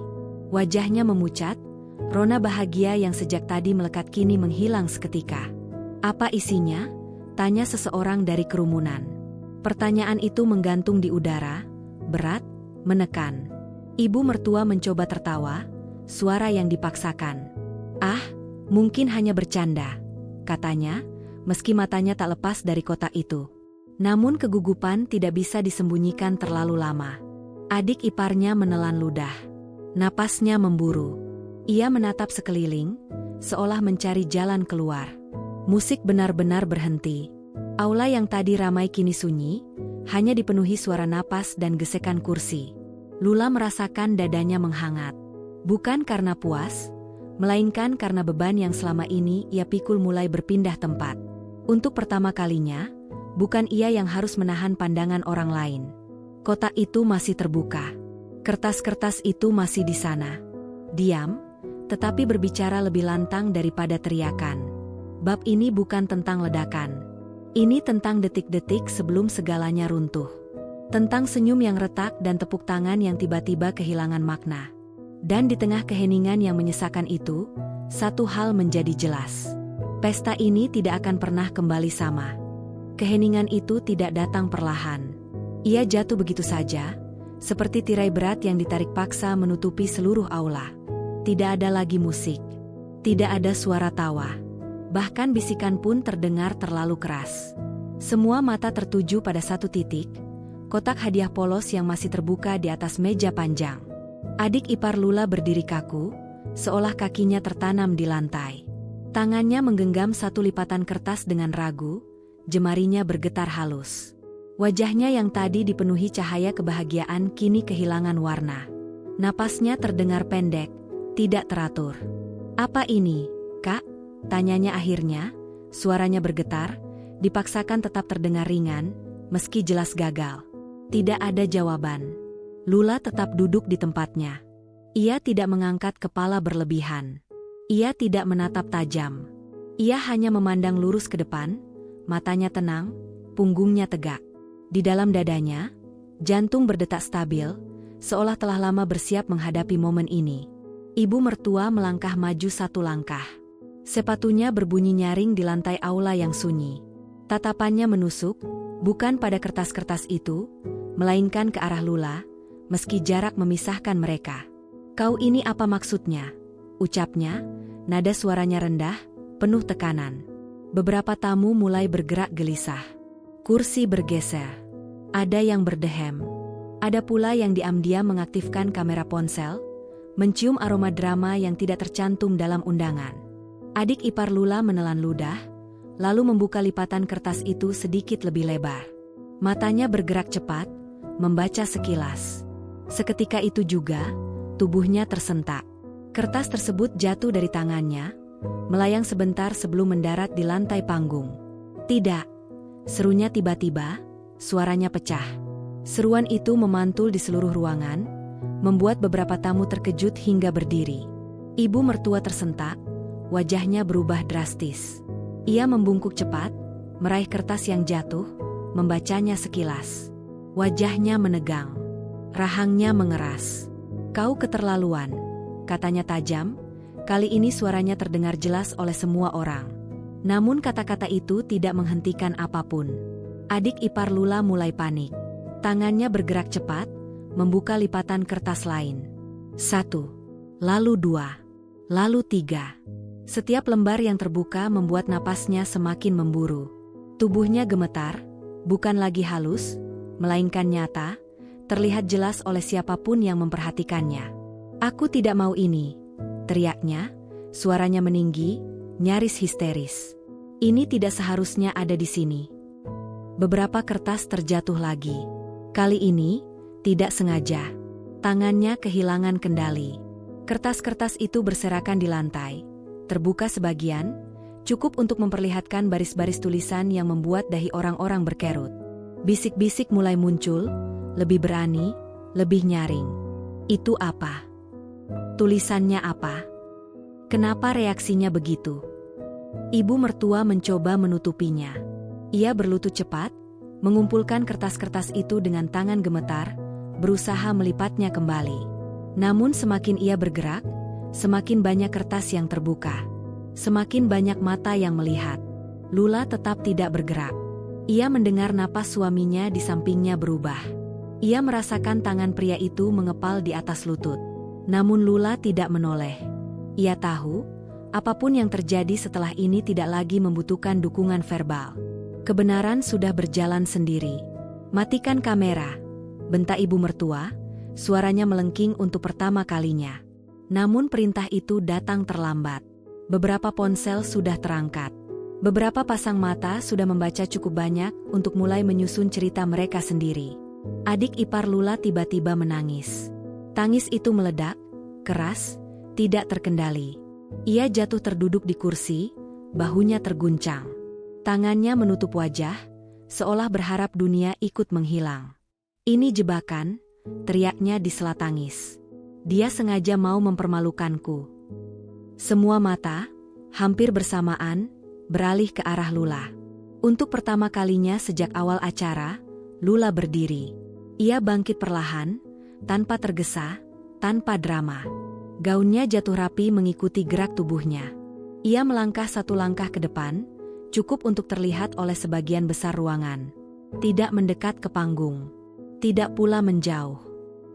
Wajahnya memucat, rona bahagia yang sejak tadi melekat kini menghilang seketika. "Apa isinya?" tanya seseorang dari kerumunan. Pertanyaan itu menggantung di udara, berat, menekan. Ibu mertua mencoba tertawa, suara yang dipaksakan. "Ah, mungkin hanya bercanda," katanya, meski matanya tak lepas dari kotak itu. Namun kegugupan tidak bisa disembunyikan terlalu lama. Adik iparnya menelan ludah. Napasnya memburu. Ia menatap sekeliling, seolah mencari jalan keluar. Musik benar-benar berhenti. Aula yang tadi ramai kini sunyi, hanya dipenuhi suara napas dan gesekan kursi. Lula merasakan dadanya menghangat. Bukan karena puas, melainkan karena beban yang selama ini ia pikul mulai berpindah tempat. Untuk pertama kalinya, bukan ia yang harus menahan pandangan orang lain. Kotak itu masih terbuka. Kertas-kertas itu masih di sana. Diam, tetapi berbicara lebih lantang daripada teriakan. Bab ini bukan tentang ledakan. Ini tentang detik-detik sebelum segalanya runtuh. Tentang senyum yang retak dan tepuk tangan yang tiba-tiba kehilangan makna. Dan di tengah keheningan yang menyesakan itu, satu hal menjadi jelas. Pesta ini tidak akan pernah kembali sama. Keheningan itu tidak datang perlahan. Ia jatuh begitu saja, seperti tirai berat yang ditarik paksa menutupi seluruh aula. Tidak ada lagi musik. Tidak ada suara tawa. Bahkan bisikan pun terdengar terlalu keras. Semua mata tertuju pada satu titik, kotak hadiah polos yang masih terbuka di atas meja panjang. Adik ipar Lula berdiri kaku, seolah kakinya tertanam di lantai. Tangannya menggenggam satu lipatan kertas dengan ragu, jemarinya bergetar halus. Wajahnya yang tadi dipenuhi cahaya kebahagiaan kini kehilangan warna. Napasnya terdengar pendek, tidak teratur. "Apa ini, Kak?" tanyanya akhirnya, suaranya bergetar, dipaksakan tetap terdengar ringan, meski jelas gagal. Tidak ada jawaban. Lula tetap duduk di tempatnya. Ia tidak mengangkat kepala berlebihan. Ia tidak menatap tajam. Ia hanya memandang lurus ke depan, matanya tenang, punggungnya tegak. Di dalam dadanya, jantung berdetak stabil, seolah telah lama bersiap menghadapi momen ini. Ibu mertua melangkah maju satu langkah. Sepatunya berbunyi nyaring di lantai aula yang sunyi. Tatapannya menusuk, bukan pada kertas-kertas itu, melainkan ke arah Lula, meski jarak memisahkan mereka. "Kau ini apa maksudnya?" ucapnya, nada suaranya rendah, penuh tekanan. Beberapa tamu mulai bergerak gelisah. Kursi bergeser. Ada yang berdehem. Ada pula yang diam-diam mengaktifkan kamera ponsel, mencium aroma drama yang tidak tercantum dalam undangan. Adik ipar Lula menelan ludah, lalu membuka lipatan kertas itu sedikit lebih lebar. Matanya bergerak cepat, membaca sekilas. Seketika itu juga, tubuhnya tersentak. Kertas tersebut jatuh dari tangannya, melayang sebentar sebelum mendarat di lantai panggung. "Tidak!" serunya tiba-tiba, suaranya pecah. Seruan itu memantul di seluruh ruangan, membuat beberapa tamu terkejut hingga berdiri. Ibu mertua tersentak, wajahnya berubah drastis. Ia membungkuk cepat, meraih kertas yang jatuh, membacanya sekilas. Wajahnya menegang. Rahangnya mengeras. "Kau keterlaluan," katanya tajam. Kali ini suaranya terdengar jelas oleh semua orang. Namun kata-kata itu tidak menghentikan apapun. Adik ipar Lula mulai panik. Tangannya bergerak cepat, membuka lipatan kertas lain. 1, lalu 2, lalu 3. Setiap lembar yang terbuka membuat napasnya semakin memburu. Tubuhnya gemetar, bukan lagi halus, melainkan nyata, terlihat jelas oleh siapapun yang memperhatikannya. "Aku tidak mau ini," teriaknya, suaranya meninggi, nyaris histeris. "Ini tidak seharusnya ada di sini." Beberapa kertas terjatuh lagi. Kali ini, tidak sengaja. Tangannya kehilangan kendali. Kertas-kertas itu berserakan di lantai. Terbuka sebagian, cukup untuk memperlihatkan baris-baris tulisan yang membuat dahi orang-orang berkerut. Bisik-bisik mulai muncul, lebih berani, lebih nyaring. "Itu apa? Tulisannya apa? Kenapa reaksinya begitu?" Ibu mertua mencoba menutupinya. Ia berlutut cepat, mengumpulkan kertas-kertas itu dengan tangan gemetar, berusaha melipatnya kembali. Namun semakin ia bergerak, semakin banyak kertas yang terbuka. Semakin banyak mata yang melihat. Lula tetap tidak bergerak. Ia mendengar napas suaminya di sampingnya berubah. Ia merasakan tangan pria itu mengepal di atas lutut. Namun Lula tidak menoleh. Ia tahu, apapun yang terjadi setelah ini tidak lagi membutuhkan dukungan verbal. Kebenaran sudah berjalan sendiri. "Matikan kamera," bentak ibu mertua, suaranya melengking untuk pertama kalinya. Namun perintah itu datang terlambat. Beberapa ponsel sudah terangkat. Beberapa pasang mata sudah membaca cukup banyak untuk mulai menyusun cerita mereka sendiri. Adik ipar Lula tiba-tiba menangis. Tangis itu meledak, keras, tidak terkendali. Ia jatuh terduduk di kursi, bahunya terguncang. Tangannya menutup wajah, seolah berharap dunia ikut menghilang. "Ini jebakan," teriaknya di sela tangis. "Dia sengaja mau mempermalukanku." Semua mata, hampir bersamaan, beralih ke arah Lula. Untuk pertama kalinya sejak awal acara, Lula berdiri. Ia bangkit perlahan, tanpa tergesa, tanpa drama. Gaunnya jatuh rapi mengikuti gerak tubuhnya. Ia melangkah satu langkah ke depan, cukup untuk terlihat oleh sebagian besar ruangan. Tidak mendekat ke panggung. Tidak pula menjauh.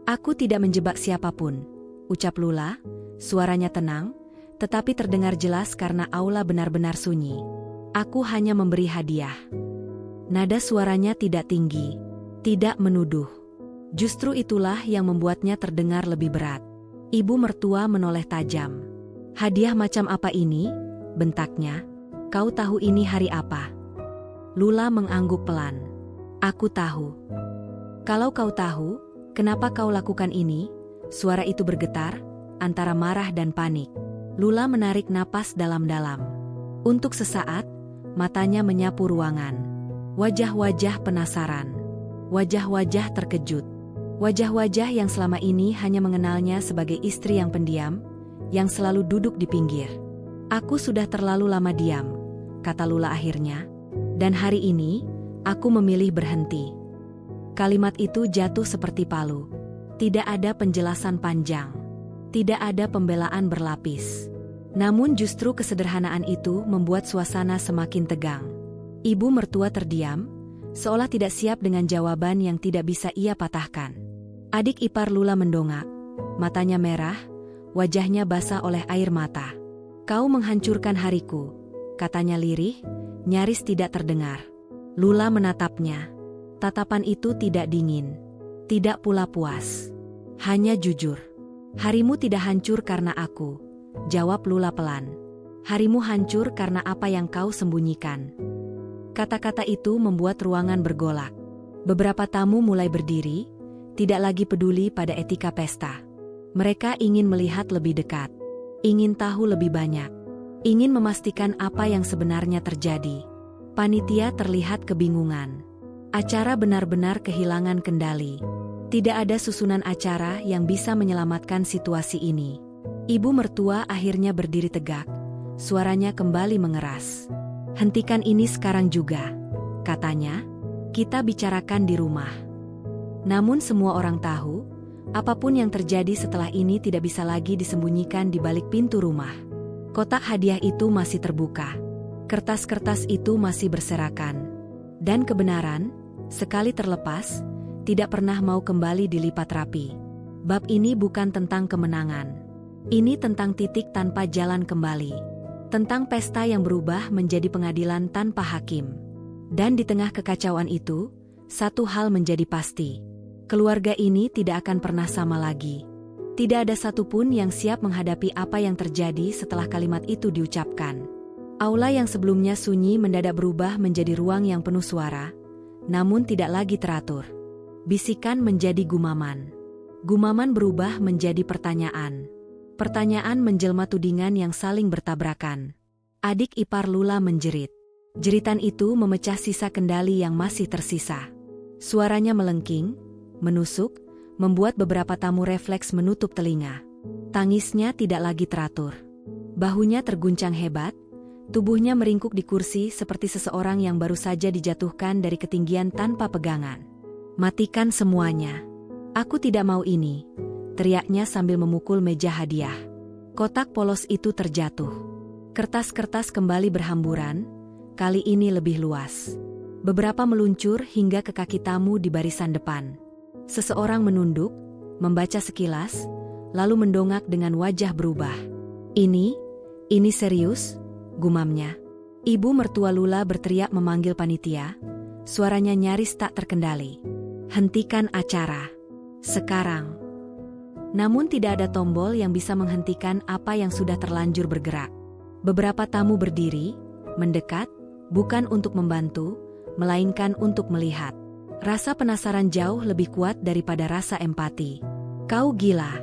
"Aku tidak menjebak siapapun," ucap Lula, suaranya tenang, tetapi terdengar jelas karena aula benar-benar sunyi. "Aku hanya memberi hadiah." Nada suaranya tidak tinggi, tidak menuduh. Justru itulah yang membuatnya terdengar lebih berat. Ibu mertua menoleh tajam. "Hadiah macam apa ini?" bentaknya. "Kau tahu ini hari apa?" Lula mengangguk pelan. "Aku tahu." "Kalau kau tahu, kenapa kau lakukan ini?" Suara itu bergetar, antara marah dan panik. Lula menarik napas dalam-dalam. Untuk sesaat, matanya menyapu ruangan. Wajah-wajah penasaran. Wajah-wajah terkejut. Wajah-wajah yang selama ini hanya mengenalnya sebagai istri yang pendiam, yang selalu duduk di pinggir. "Aku sudah terlalu lama diam," kata Lula akhirnya. "Dan hari ini, aku memilih berhenti." Kalimat itu jatuh seperti palu. Tidak ada penjelasan panjang. Tidak ada pembelaan berlapis. Namun justru kesederhanaan itu membuat suasana semakin tegang. Ibu mertua terdiam, seolah tidak siap dengan jawaban yang tidak bisa ia patahkan. Adik ipar Lula mendongak, matanya merah, wajahnya basah oleh air mata. "Kau menghancurkan hariku," katanya lirih, nyaris tidak terdengar. Lula menatapnya. Tatapan itu tidak dingin, tidak pula puas. Hanya jujur. "Harimu tidak hancur karena aku," jawab Lula pelan. "Harimu hancur karena apa yang kau sembunyikan." Kata-kata itu membuat ruangan bergolak. Beberapa tamu mulai berdiri, tidak lagi peduli pada etika pesta. Mereka ingin melihat lebih dekat, ingin tahu lebih banyak, ingin memastikan apa yang sebenarnya terjadi. Panitia terlihat kebingungan. Acara benar-benar kehilangan kendali. Tidak ada susunan acara yang bisa menyelamatkan situasi ini. Ibu mertua akhirnya berdiri tegak, suaranya kembali mengeras. "Hentikan ini sekarang juga," katanya. "Kita bicarakan di rumah." Namun semua orang tahu, apapun yang terjadi setelah ini tidak bisa lagi disembunyikan di balik pintu rumah. Kotak hadiah itu masih terbuka. Kertas-kertas itu masih berserakan. Dan kebenaran, sekali terlepas, tidak pernah mau kembali dilipat rapi. Bab ini bukan tentang kemenangan. Ini tentang titik tanpa jalan kembali. Tentang pesta yang berubah menjadi pengadilan tanpa hakim. Dan di tengah kekacauan itu, satu hal menjadi pasti. Keluarga ini tidak akan pernah sama lagi. Tidak ada satupun yang siap menghadapi apa yang terjadi setelah kalimat itu diucapkan. Aula yang sebelumnya sunyi mendadak berubah menjadi ruang yang penuh suara, namun tidak lagi teratur. Bisikan menjadi gumaman. Gumaman berubah menjadi pertanyaan. Pertanyaan menjelma tudingan yang saling bertabrakan. Adik ipar Lula menjerit. Jeritan itu memecah sisa kendali yang masih tersisa. Suaranya melengking, menusuk, membuat beberapa tamu refleks menutup telinga. Tangisnya tidak lagi teratur. Bahunya terguncang hebat, tubuhnya meringkuk di kursi seperti seseorang yang baru saja dijatuhkan dari ketinggian tanpa pegangan. "Matikan semuanya. Aku tidak mau ini," teriaknya sambil memukul meja hadiah. Kotak polos itu terjatuh. Kertas-kertas kembali berhamburan, kali ini lebih luas. Beberapa meluncur hingga ke kaki tamu di barisan depan. Seseorang menunduk, membaca sekilas, lalu mendongak dengan wajah berubah. Ini serius?" gumamnya. Ibu mertua Lula berteriak memanggil panitia, suaranya nyaris tak terkendali. "Hentikan acara. Sekarang." Namun tidak ada tombol yang bisa menghentikan apa yang sudah terlanjur bergerak. Beberapa tamu berdiri, mendekat, bukan untuk membantu, melainkan untuk melihat. Rasa penasaran jauh lebih kuat daripada rasa empati. "Kau gila,"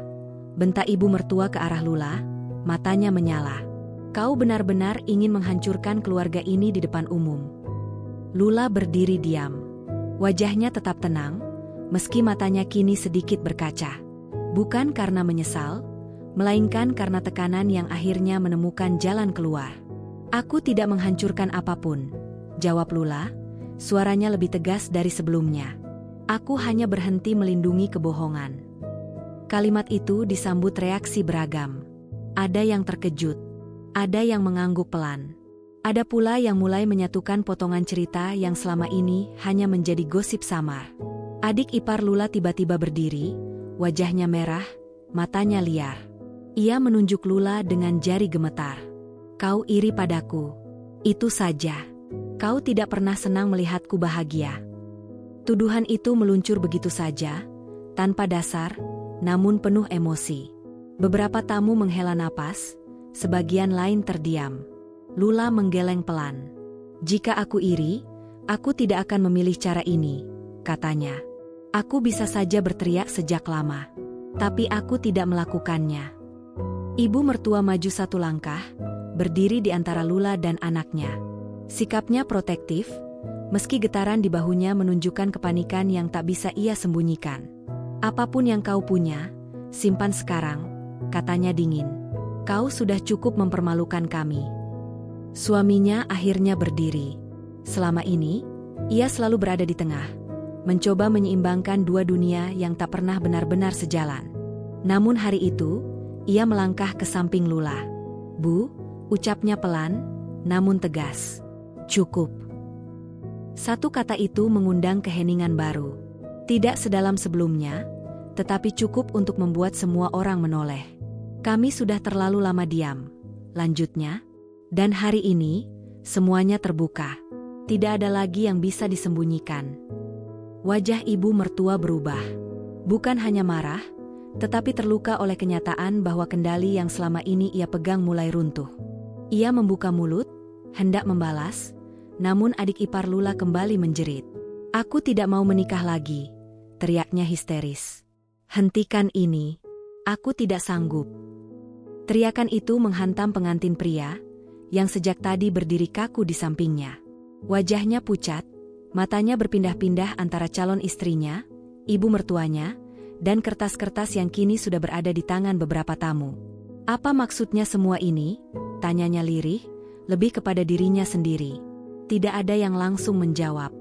bentak ibu mertua ke arah Lula, matanya menyala. "Kau benar-benar ingin menghancurkan keluarga ini di depan umum." Lula berdiri diam. Wajahnya tetap tenang, meski matanya kini sedikit berkaca. Bukan karena menyesal, melainkan karena tekanan yang akhirnya menemukan jalan keluar. "Aku tidak menghancurkan apapun," jawab Lula, suaranya lebih tegas dari sebelumnya. "Aku hanya berhenti melindungi kebohongan." Kalimat itu disambut reaksi beragam. Ada yang terkejut, ada yang mengangguk pelan. Ada pula yang mulai menyatukan potongan cerita yang selama ini hanya menjadi gosip samar. Adik ipar Lula tiba-tiba berdiri, wajahnya merah, matanya liar. Ia menunjuk Lula dengan jari gemetar. "Kau iri padaku. Itu saja. Kau tidak pernah senang melihatku bahagia." Tuduhan itu meluncur begitu saja, tanpa dasar, namun penuh emosi. Beberapa tamu menghela napas, sebagian lain terdiam. Lula menggeleng pelan. "Jika aku iri, aku tidak akan memilih cara ini," katanya. "Aku bisa saja berteriak sejak lama. Tapi aku tidak melakukannya." Ibu mertua maju satu langkah, berdiri di antara Lula dan anaknya. Sikapnya protektif, meski getaran di bahunya menunjukkan kepanikan yang tak bisa ia sembunyikan. "Apapun yang kau punya, simpan sekarang," katanya dingin. "Kau sudah cukup mempermalukan kami." Suaminya akhirnya berdiri. Selama ini, ia selalu berada di tengah, mencoba menyeimbangkan dua dunia yang tak pernah benar-benar sejalan. Namun hari itu, ia melangkah ke samping Lula. "Bu," ucapnya pelan, namun tegas. "Cukup." Satu kata itu mengundang keheningan baru. Tidak sedalam sebelumnya, tetapi cukup untuk membuat semua orang menoleh. "Kami sudah terlalu lama diam," lanjutnya. "Dan hari ini, semuanya terbuka. Tidak ada lagi yang bisa disembunyikan." Wajah ibu mertua berubah. Bukan hanya marah, tetapi terluka oleh kenyataan bahwa kendali yang selama ini ia pegang mulai runtuh. Ia membuka mulut, hendak membalas, namun adik ipar Lula kembali menjerit. "Aku tidak mau menikah lagi," teriaknya histeris. "Hentikan ini. Aku tidak sanggup." Teriakan itu menghantam pengantin pria, yang sejak tadi berdiri kaku di sampingnya. Wajahnya pucat, matanya berpindah-pindah antara calon istrinya, ibu mertuanya, dan kertas-kertas yang kini sudah berada di tangan beberapa tamu. "Apa maksudnya semua ini?" tanyanya lirih, lebih kepada dirinya sendiri. Tidak ada yang langsung menjawab.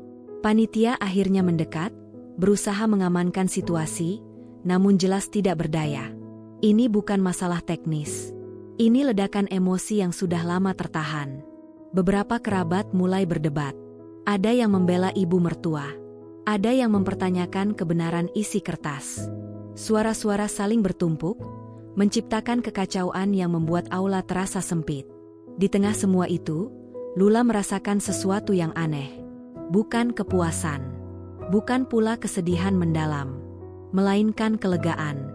Panitia akhirnya mendekat, berusaha mengamankan situasi, namun jelas tidak berdaya. Ini bukan masalah teknis. Ini ledakan emosi yang sudah lama tertahan. Beberapa kerabat mulai berdebat. Ada yang membela ibu mertua. Ada yang mempertanyakan kebenaran isi kertas. Suara-suara saling bertumpuk, menciptakan kekacauan yang membuat aula terasa sempit. Di tengah semua itu, Lula merasakan sesuatu yang aneh. Bukan kepuasan. Bukan pula kesedihan mendalam. Melainkan kelegaan.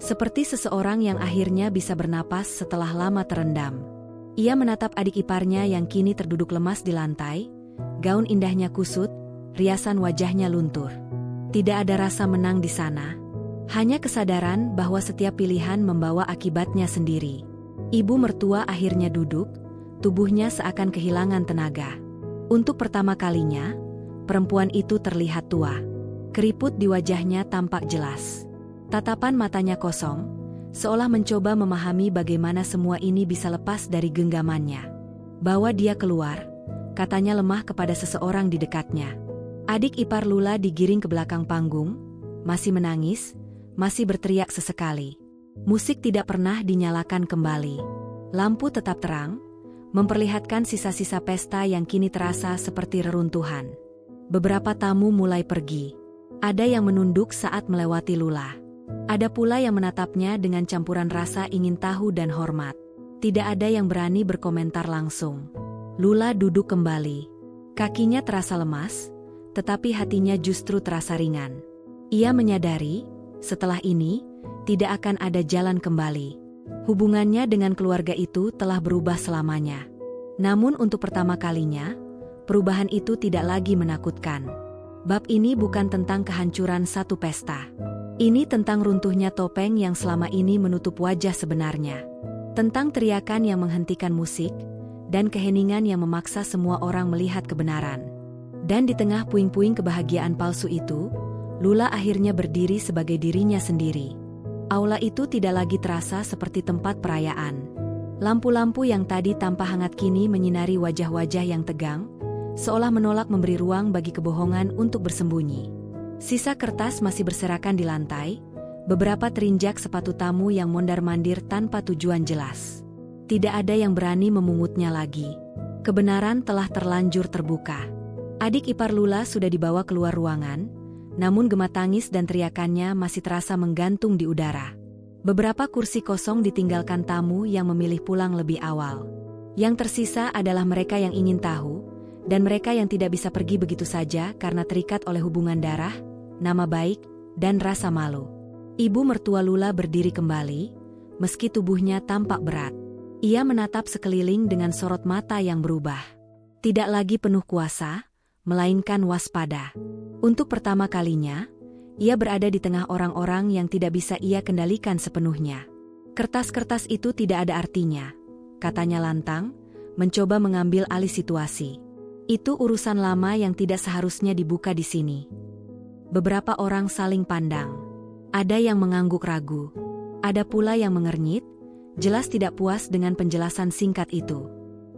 Seperti seseorang yang akhirnya bisa bernapas setelah lama terendam. Ia menatap adik iparnya yang kini terduduk lemas di lantai, gaun indahnya kusut, riasan wajahnya luntur. Tidak ada rasa menang di sana. Hanya kesadaran bahwa setiap pilihan membawa akibatnya sendiri. Ibu mertua akhirnya duduk, tubuhnya seakan kehilangan tenaga. Untuk pertama kalinya, perempuan itu terlihat tua. Keriput di wajahnya tampak jelas. Tatapan matanya kosong, seolah mencoba memahami bagaimana semua ini bisa lepas dari genggamannya. "Bawa dia keluar," katanya lemah kepada seseorang di dekatnya. Adik ipar Lula digiring ke belakang panggung, masih menangis, masih berteriak sesekali. Musik tidak pernah dinyalakan kembali. Lampu tetap terang, memperlihatkan sisa-sisa pesta yang kini terasa seperti reruntuhan. Beberapa tamu mulai pergi. Ada yang menunduk saat melewati Lula. Ada pula yang menatapnya dengan campuran rasa ingin tahu dan hormat. Tidak ada yang berani berkomentar langsung. Lula duduk kembali. Kakinya terasa lemas, tetapi hatinya justru terasa ringan. Ia menyadari, setelah ini, tidak akan ada jalan kembali. Hubungannya dengan keluarga itu telah berubah selamanya. Namun untuk pertama kalinya, perubahan itu tidak lagi menakutkan. Bab ini bukan tentang kehancuran satu pesta. Ini tentang runtuhnya topeng yang selama ini menutup wajah sebenarnya. Tentang teriakan yang menghentikan musik, dan keheningan yang memaksa semua orang melihat kebenaran. Dan di tengah puing-puing kebahagiaan palsu itu, Lula akhirnya berdiri sebagai dirinya sendiri. Aula itu tidak lagi terasa seperti tempat perayaan. Lampu-lampu yang tadi tampak hangat kini menyinari wajah-wajah yang tegang, seolah menolak memberi ruang bagi kebohongan untuk bersembunyi. Sisa kertas masih berserakan di lantai, beberapa terinjak sepatu tamu yang mondar-mandir tanpa tujuan jelas. Tidak ada yang berani memungutnya lagi. Kebenaran telah terlanjur terbuka. Adik ipar Lula sudah dibawa keluar ruangan, namun gema tangis dan teriakannya masih terasa menggantung di udara. Beberapa kursi kosong ditinggalkan tamu yang memilih pulang lebih awal. Yang tersisa adalah mereka yang ingin tahu, dan mereka yang tidak bisa pergi begitu saja karena terikat oleh hubungan darah, nama baik, dan rasa malu. Ibu mertua Lula berdiri kembali, meski tubuhnya tampak berat. Ia menatap sekeliling dengan sorot mata yang berubah. Tidak lagi penuh kuasa, melainkan waspada. Untuk pertama kalinya, ia berada di tengah orang-orang yang tidak bisa ia kendalikan sepenuhnya. Kertas-kertas itu tidak ada artinya, katanya lantang, mencoba mengambil alih situasi. Itu urusan lama yang tidak seharusnya dibuka di sini. Beberapa orang saling pandang. Ada yang mengangguk ragu. Ada pula yang mengernyit, jelas tidak puas dengan penjelasan singkat itu.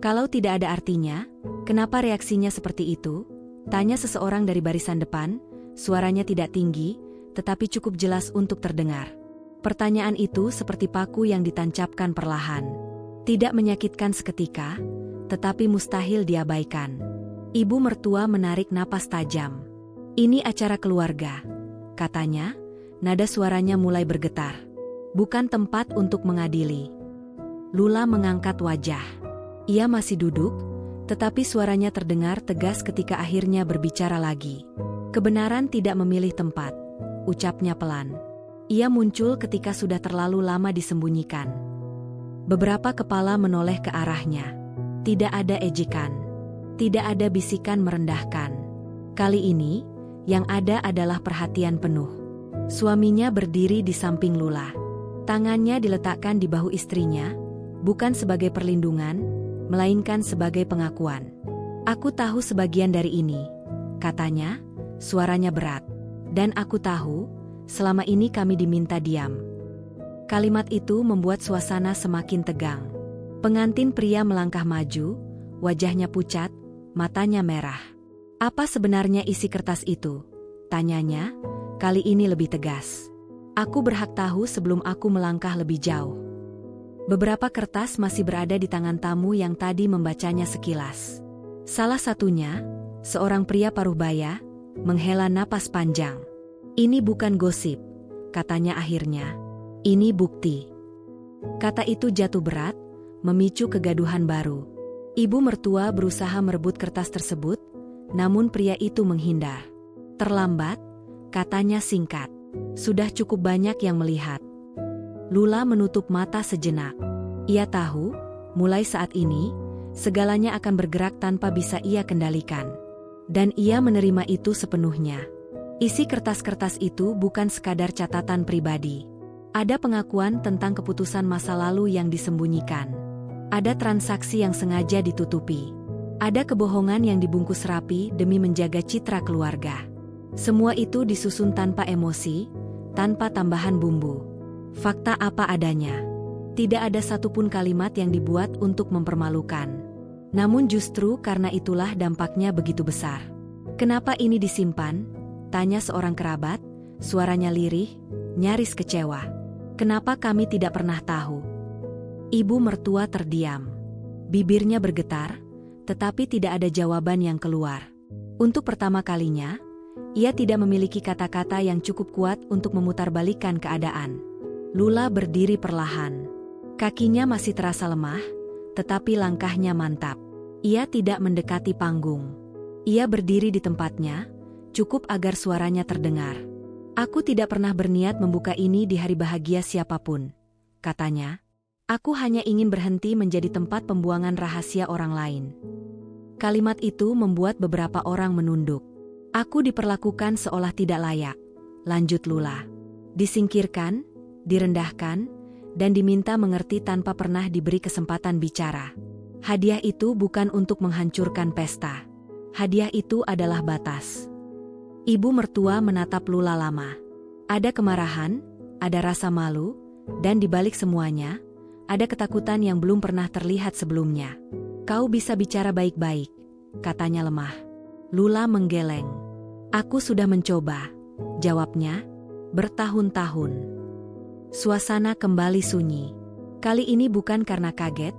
Kalau tidak ada artinya, kenapa reaksinya seperti itu? Tanya seseorang dari barisan depan, suaranya tidak tinggi, tetapi cukup jelas untuk terdengar. Pertanyaan itu seperti paku yang ditancapkan perlahan. Tidak menyakitkan seketika, tetapi mustahil diabaikan. Ibu mertua menarik napas tajam. Ini acara keluarga, katanya, nada suaranya mulai bergetar. Bukan tempat untuk mengadili. Lula mengangkat wajah. Ia masih duduk, tetapi suaranya terdengar tegas ketika akhirnya berbicara lagi. Kebenaran tidak memilih tempat, ucapnya pelan. Ia muncul ketika sudah terlalu lama disembunyikan. Beberapa kepala menoleh ke arahnya. Tidak ada ejekan. Tidak ada bisikan merendahkan. Kali ini, yang ada adalah perhatian penuh. Suaminya berdiri di samping Lula. Tangannya diletakkan di bahu istrinya, bukan sebagai perlindungan, melainkan sebagai pengakuan. Aku tahu sebagian dari ini, katanya, suaranya berat. Dan aku tahu, selama ini kami diminta diam. Kalimat itu membuat suasana semakin tegang. Pengantin pria melangkah maju, wajahnya pucat, matanya merah. Apa sebenarnya isi kertas itu? Tanyanya, kali ini lebih tegas. Aku berhak tahu sebelum aku melangkah lebih jauh. Beberapa kertas masih berada di tangan tamu yang tadi membacanya sekilas. Salah satunya, seorang pria paruh baya, menghela napas panjang. Ini bukan gosip, katanya akhirnya. Ini bukti. Kata itu jatuh berat, memicu kegaduhan baru. Ibu mertua berusaha merebut kertas tersebut, namun pria itu menghindar. Terlambat, katanya singkat. Sudah cukup banyak yang melihat. Lula menutup mata sejenak. Ia tahu, mulai saat ini, segalanya akan bergerak tanpa bisa ia kendalikan. Dan ia menerima itu sepenuhnya. Isi kertas-kertas itu bukan sekadar catatan pribadi. Ada pengakuan tentang keputusan masa lalu yang disembunyikan. Ada transaksi yang sengaja ditutupi. Ada kebohongan yang dibungkus rapi demi menjaga citra keluarga. Semua itu disusun tanpa emosi, tanpa tambahan bumbu. Fakta apa adanya. Tidak ada satupun kalimat yang dibuat untuk mempermalukan. Namun justru karena itulah dampaknya begitu besar. Kenapa ini disimpan? Tanya seorang kerabat, suaranya lirih, nyaris kecewa. Kenapa kami tidak pernah tahu? Ibu mertua terdiam. Bibirnya bergetar, tetapi tidak ada jawaban yang keluar. Untuk pertama kalinya, ia tidak memiliki kata-kata yang cukup kuat untuk memutarbalikkan keadaan. Lula berdiri perlahan. Kakinya masih terasa lemah, tetapi langkahnya mantap. Ia tidak mendekati panggung. Ia berdiri di tempatnya, cukup agar suaranya terdengar. Aku tidak pernah berniat membuka ini di hari bahagia siapapun, katanya. Aku hanya ingin berhenti menjadi tempat pembuangan rahasia orang lain. Kalimat itu membuat beberapa orang menunduk. Aku diperlakukan seolah tidak layak, lanjut Lula. Disingkirkan, direndahkan, dan diminta mengerti tanpa pernah diberi kesempatan bicara. Hadiah itu bukan untuk menghancurkan pesta. Hadiah itu adalah batas. Ibu mertua menatap Lula lama. Ada kemarahan, ada rasa malu, dan di balik semuanya, ada ketakutan yang belum pernah terlihat sebelumnya. Kau bisa bicara baik-baik, katanya lemah. Lula menggeleng. Aku sudah mencoba, jawabnya, bertahun-tahun. Suasana kembali sunyi. Kali ini bukan karena kaget,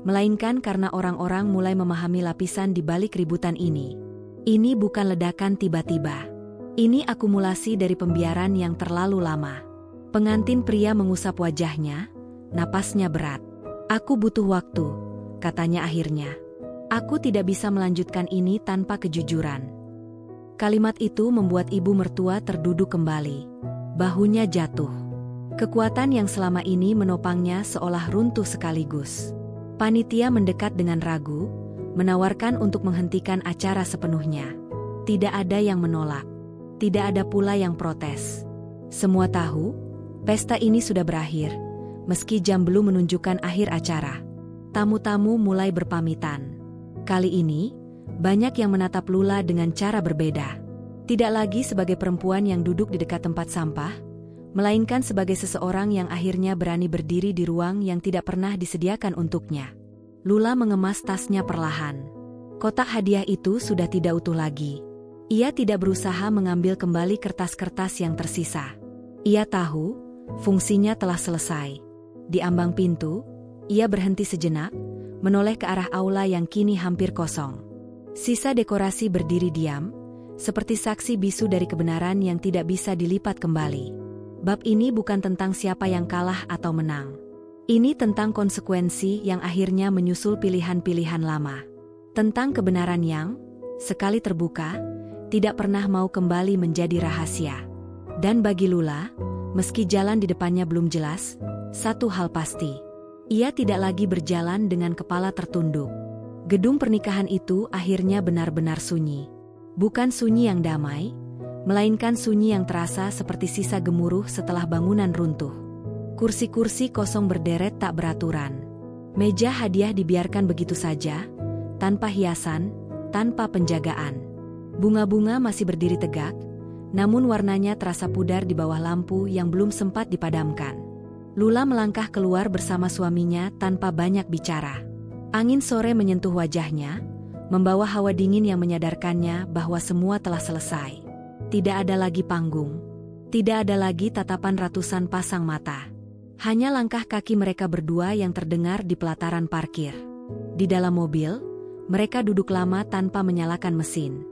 melainkan karena orang-orang mulai memahami lapisan di balik ributan ini. Ini bukan ledakan tiba-tiba. Ini akumulasi dari pembiaran yang terlalu lama. Pengantin pria mengusap wajahnya, napasnya berat. Aku butuh waktu, katanya akhirnya. Aku tidak bisa melanjutkan ini tanpa kejujuran. Kalimat itu membuat ibu mertua terduduk kembali. Bahunya jatuh. Kekuatan yang selama ini menopangnya seolah runtuh sekaligus. Panitia mendekat dengan ragu, menawarkan untuk menghentikan acara sepenuhnya. Tidak ada yang menolak. Tidak ada pula yang protes. Semua tahu, pesta ini sudah berakhir, meski jam belum menunjukkan akhir acara. Tamu-tamu mulai berpamitan. Kali ini, banyak yang menatap Lula dengan cara berbeda. Tidak lagi sebagai perempuan yang duduk di dekat tempat sampah, melainkan sebagai seseorang yang akhirnya berani berdiri di ruang yang tidak pernah disediakan untuknya. Lula mengemas tasnya perlahan. Kotak hadiah itu sudah tidak utuh lagi. Ia tidak berusaha mengambil kembali kertas-kertas yang tersisa. Ia tahu, fungsinya telah selesai. Di ambang pintu, ia berhenti sejenak, menoleh ke arah aula yang kini hampir kosong. Sisa dekorasi berdiri diam, seperti saksi bisu dari kebenaran yang tidak bisa dilipat kembali. Bab ini bukan tentang siapa yang kalah atau menang. Ini tentang konsekuensi yang akhirnya menyusul pilihan-pilihan lama. Tentang kebenaran yang, sekali terbuka, tidak pernah mau kembali menjadi rahasia. Dan bagi Lula, meski jalan di depannya belum jelas, satu hal pasti. Ia tidak lagi berjalan dengan kepala tertunduk. Gedung pernikahan itu akhirnya benar-benar sunyi. Bukan sunyi yang damai, melainkan sunyi yang terasa seperti sisa gemuruh setelah bangunan runtuh. Kursi-kursi kosong berderet tak beraturan. Meja hadiah dibiarkan begitu saja, tanpa hiasan, tanpa penjagaan. Bunga-bunga masih berdiri tegak, namun warnanya terasa pudar di bawah lampu yang belum sempat dipadamkan. Lula melangkah keluar bersama suaminya tanpa banyak bicara. Angin sore menyentuh wajahnya, membawa hawa dingin yang menyadarkannya bahwa semua telah selesai. Tidak ada lagi panggung. Tidak ada lagi tatapan ratusan pasang mata. Hanya langkah kaki mereka berdua yang terdengar di pelataran parkir. Di dalam mobil, mereka duduk lama tanpa menyalakan mesin.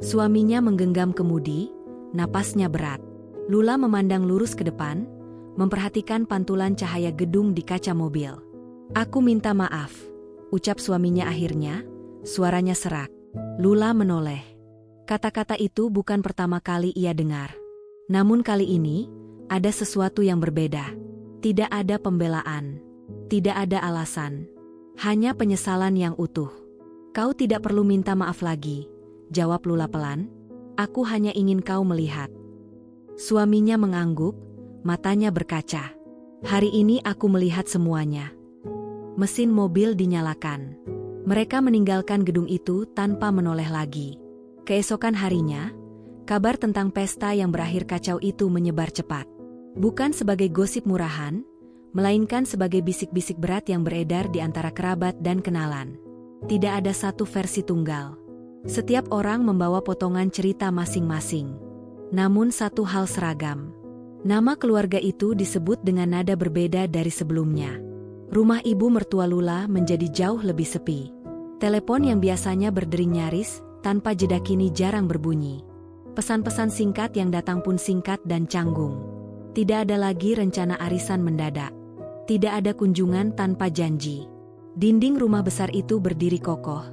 Suaminya menggenggam kemudi, napasnya berat. Lula memandang lurus ke depan, memperhatikan pantulan cahaya gedung di kaca mobil. Aku minta maaf, ucap suaminya akhirnya, suaranya serak. Lula menoleh. Kata-kata itu bukan pertama kali ia dengar. Namun kali ini, ada sesuatu yang berbeda. Tidak ada pembelaan. Tidak ada alasan. Hanya penyesalan yang utuh. Kau tidak perlu minta maaf lagi, jawab Lula pelan. Aku hanya ingin kau melihat. Suaminya mengangguk, matanya berkaca. Hari ini aku melihat semuanya. Mesin mobil dinyalakan. Mereka meninggalkan gedung itu tanpa menoleh lagi. Keesokan harinya, kabar tentang pesta yang berakhir kacau itu menyebar cepat. Bukan sebagai gosip murahan, melainkan sebagai bisik-bisik berat yang beredar di antara kerabat dan kenalan. Tidak ada satu versi tunggal. Setiap orang membawa potongan cerita masing-masing. Namun satu hal seragam. Nama keluarga itu disebut dengan nada berbeda dari sebelumnya. Rumah ibu mertua Lula menjadi jauh lebih sepi. Telepon yang biasanya berdering nyaris, tanpa jeda kini jarang berbunyi. Pesan-pesan singkat yang datang pun singkat dan canggung. Tidak ada lagi rencana arisan mendadak. Tidak ada kunjungan tanpa janji. Dinding rumah besar itu berdiri kokoh,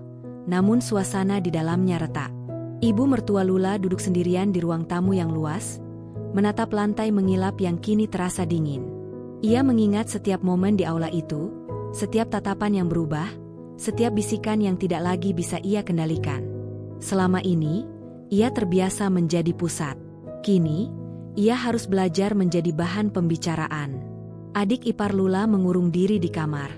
namun suasana di dalamnya retak. Ibu mertua Lula duduk sendirian di ruang tamu yang luas, menatap lantai mengilap yang kini terasa dingin. Ia mengingat setiap momen di aula itu, setiap tatapan yang berubah, setiap bisikan yang tidak lagi bisa ia kendalikan. Selama ini, Ia terbiasa menjadi pusat. Kini, ia harus belajar menjadi bahan pembicaraan. Adik ipar Lula mengurung diri di kamar.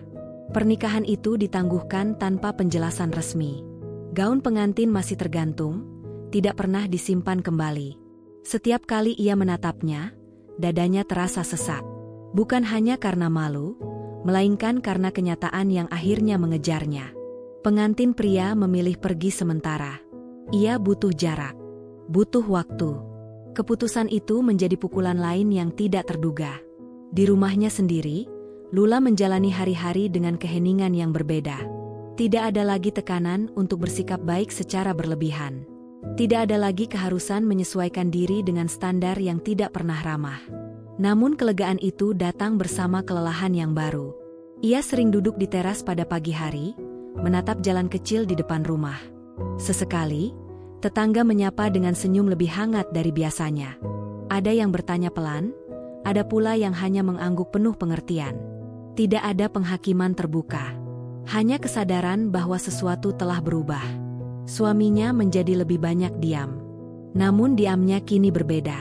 Pernikahan itu ditangguhkan tanpa penjelasan resmi. Gaun pengantin masih tergantung, tidak pernah disimpan kembali. Setiap kali ia menatapnya, dadanya terasa sesak. Bukan hanya karena malu, melainkan karena kenyataan yang akhirnya mengejarnya. Pengantin pria memilih pergi sementara. Ia butuh jarak, butuh waktu. Keputusan itu menjadi pukulan lain yang tidak terduga. Di rumahnya sendiri, Lula menjalani hari-hari dengan keheningan yang berbeda. Tidak ada lagi tekanan untuk bersikap baik secara berlebihan. Tidak ada lagi keharusan menyesuaikan diri dengan standar yang tidak pernah ramah. Namun kelegaan itu datang bersama kelelahan yang baru. Ia sering duduk di teras pada pagi hari, menatap jalan kecil di depan rumah. Sesekali, tetangga menyapa dengan senyum lebih hangat dari biasanya. Ada yang bertanya pelan, ada pula yang hanya mengangguk penuh pengertian. Tidak ada penghakiman terbuka. Hanya kesadaran bahwa sesuatu telah berubah. Suaminya menjadi lebih banyak diam. Namun diamnya kini berbeda.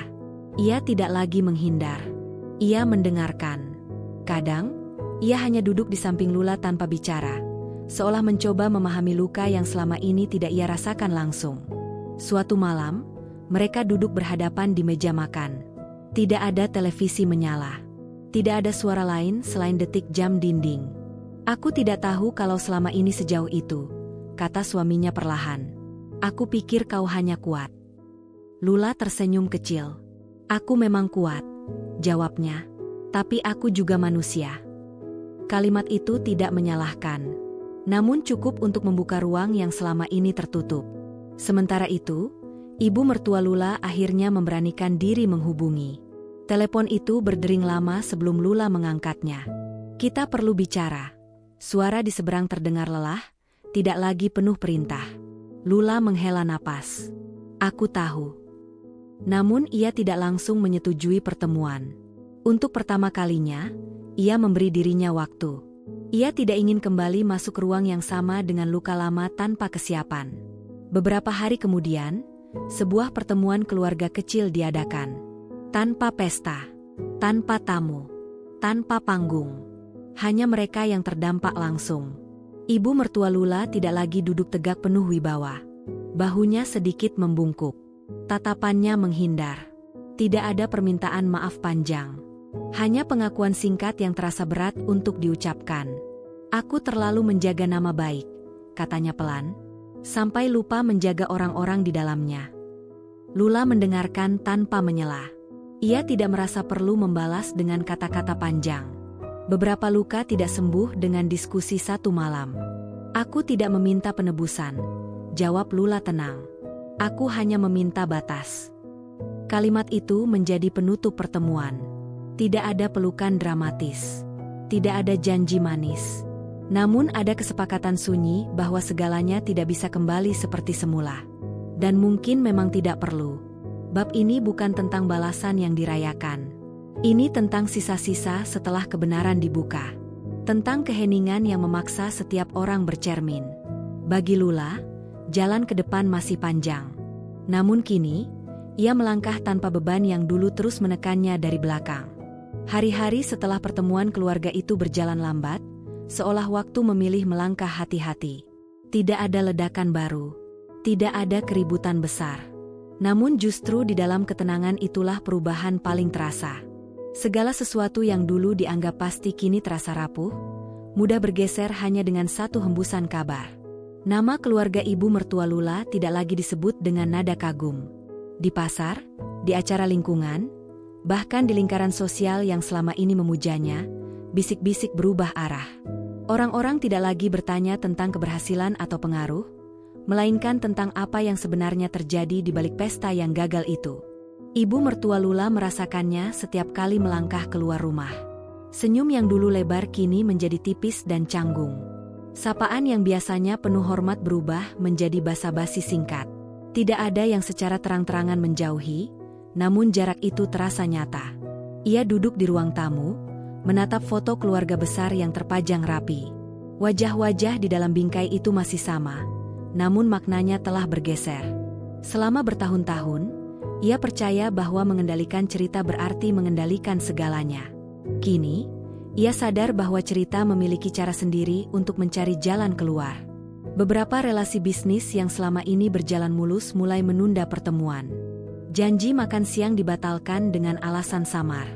Ia tidak lagi menghindar. Ia mendengarkan. Kadang, ia hanya duduk di samping Lula tanpa bicara, seolah mencoba memahami luka yang selama ini tidak ia rasakan langsung. Suatu malam, mereka duduk berhadapan di meja makan. Tidak ada televisi menyala. Tidak ada suara lain selain detik jam dinding. "Aku tidak tahu kalau selama ini sejauh itu," kata suaminya perlahan. "Aku pikir kau hanya kuat." Lula tersenyum kecil. "Aku memang kuat," jawabnya. "Tapi aku juga manusia." Kalimat itu tidak menyalahkan. Namun cukup untuk membuka ruang yang selama ini tertutup. Sementara itu, ibu mertua Lula akhirnya memberanikan diri menghubungi. Telepon itu berdering lama sebelum Lula mengangkatnya. "Kita perlu bicara." Suara di seberang terdengar lelah, tidak lagi penuh perintah. Lula menghela napas. "Aku tahu." Namun ia tidak langsung menyetujui pertemuan. Untuk pertama kalinya, ia memberi dirinya waktu. Ia tidak ingin kembali masuk ruang yang sama dengan luka lama tanpa kesiapan. Beberapa hari kemudian, sebuah pertemuan keluarga kecil diadakan. Tanpa pesta, tanpa tamu, tanpa panggung. Hanya mereka yang terdampak langsung. Ibu mertua Lula tidak lagi duduk tegak penuh wibawa. Bahunya sedikit membungkuk. Tatapannya menghindar. Tidak ada permintaan maaf panjang. Hanya pengakuan singkat yang terasa berat untuk diucapkan. "Aku terlalu menjaga nama baik," katanya pelan, "sampai lupa menjaga orang-orang di dalamnya." Lula mendengarkan tanpa menyela. Ia tidak merasa perlu membalas dengan kata-kata panjang. Beberapa luka tidak sembuh dengan diskusi satu malam. "Aku tidak meminta penebusan," jawab Lula tenang. "Aku hanya meminta batas." Kalimat itu menjadi penutup pertemuan. Tidak ada pelukan dramatis. Tidak ada janji manis. Namun ada kesepakatan sunyi bahwa segalanya tidak bisa kembali seperti semula. Dan mungkin memang tidak perlu. Bab ini bukan tentang balasan yang dirayakan. Ini tentang sisa-sisa setelah kebenaran dibuka. Tentang keheningan yang memaksa setiap orang bercermin. Bagi Lula, jalan ke depan masih panjang. Namun kini, ia melangkah tanpa beban yang dulu terus menekannya dari belakang. Hari-hari setelah pertemuan keluarga itu berjalan lambat, seolah waktu memilih melangkah hati-hati. Tidak ada ledakan baru. Tidak ada keributan besar. Namun justru di dalam ketenangan itulah perubahan paling terasa. Segala sesuatu yang dulu dianggap pasti kini terasa rapuh, mudah bergeser hanya dengan satu hembusan kabar. Nama keluarga ibu mertua Lula tidak lagi disebut dengan nada kagum. Di pasar, di acara lingkungan, bahkan di lingkaran sosial yang selama ini memujanya, bisik-bisik berubah arah. Orang-orang tidak lagi bertanya tentang keberhasilan atau pengaruh, melainkan tentang apa yang sebenarnya terjadi di balik pesta yang gagal itu. Ibu mertua Lula merasakannya setiap kali melangkah keluar rumah. Senyum yang dulu lebar kini menjadi tipis dan canggung. Sapaan yang biasanya penuh hormat berubah menjadi basa-basi singkat. Tidak ada yang secara terang-terangan menjauhi, namun jarak itu terasa nyata. Ia duduk di ruang tamu, menatap foto keluarga besar yang terpajang rapi. Wajah-wajah di dalam bingkai itu masih sama, namun maknanya telah bergeser. Selama bertahun-tahun, ia percaya bahwa mengendalikan cerita berarti mengendalikan segalanya. Kini, ia sadar bahwa cerita memiliki cara sendiri untuk mencari jalan keluar. Beberapa relasi bisnis yang selama ini berjalan mulus mulai menunda pertemuan. Janji makan siang dibatalkan dengan alasan samar.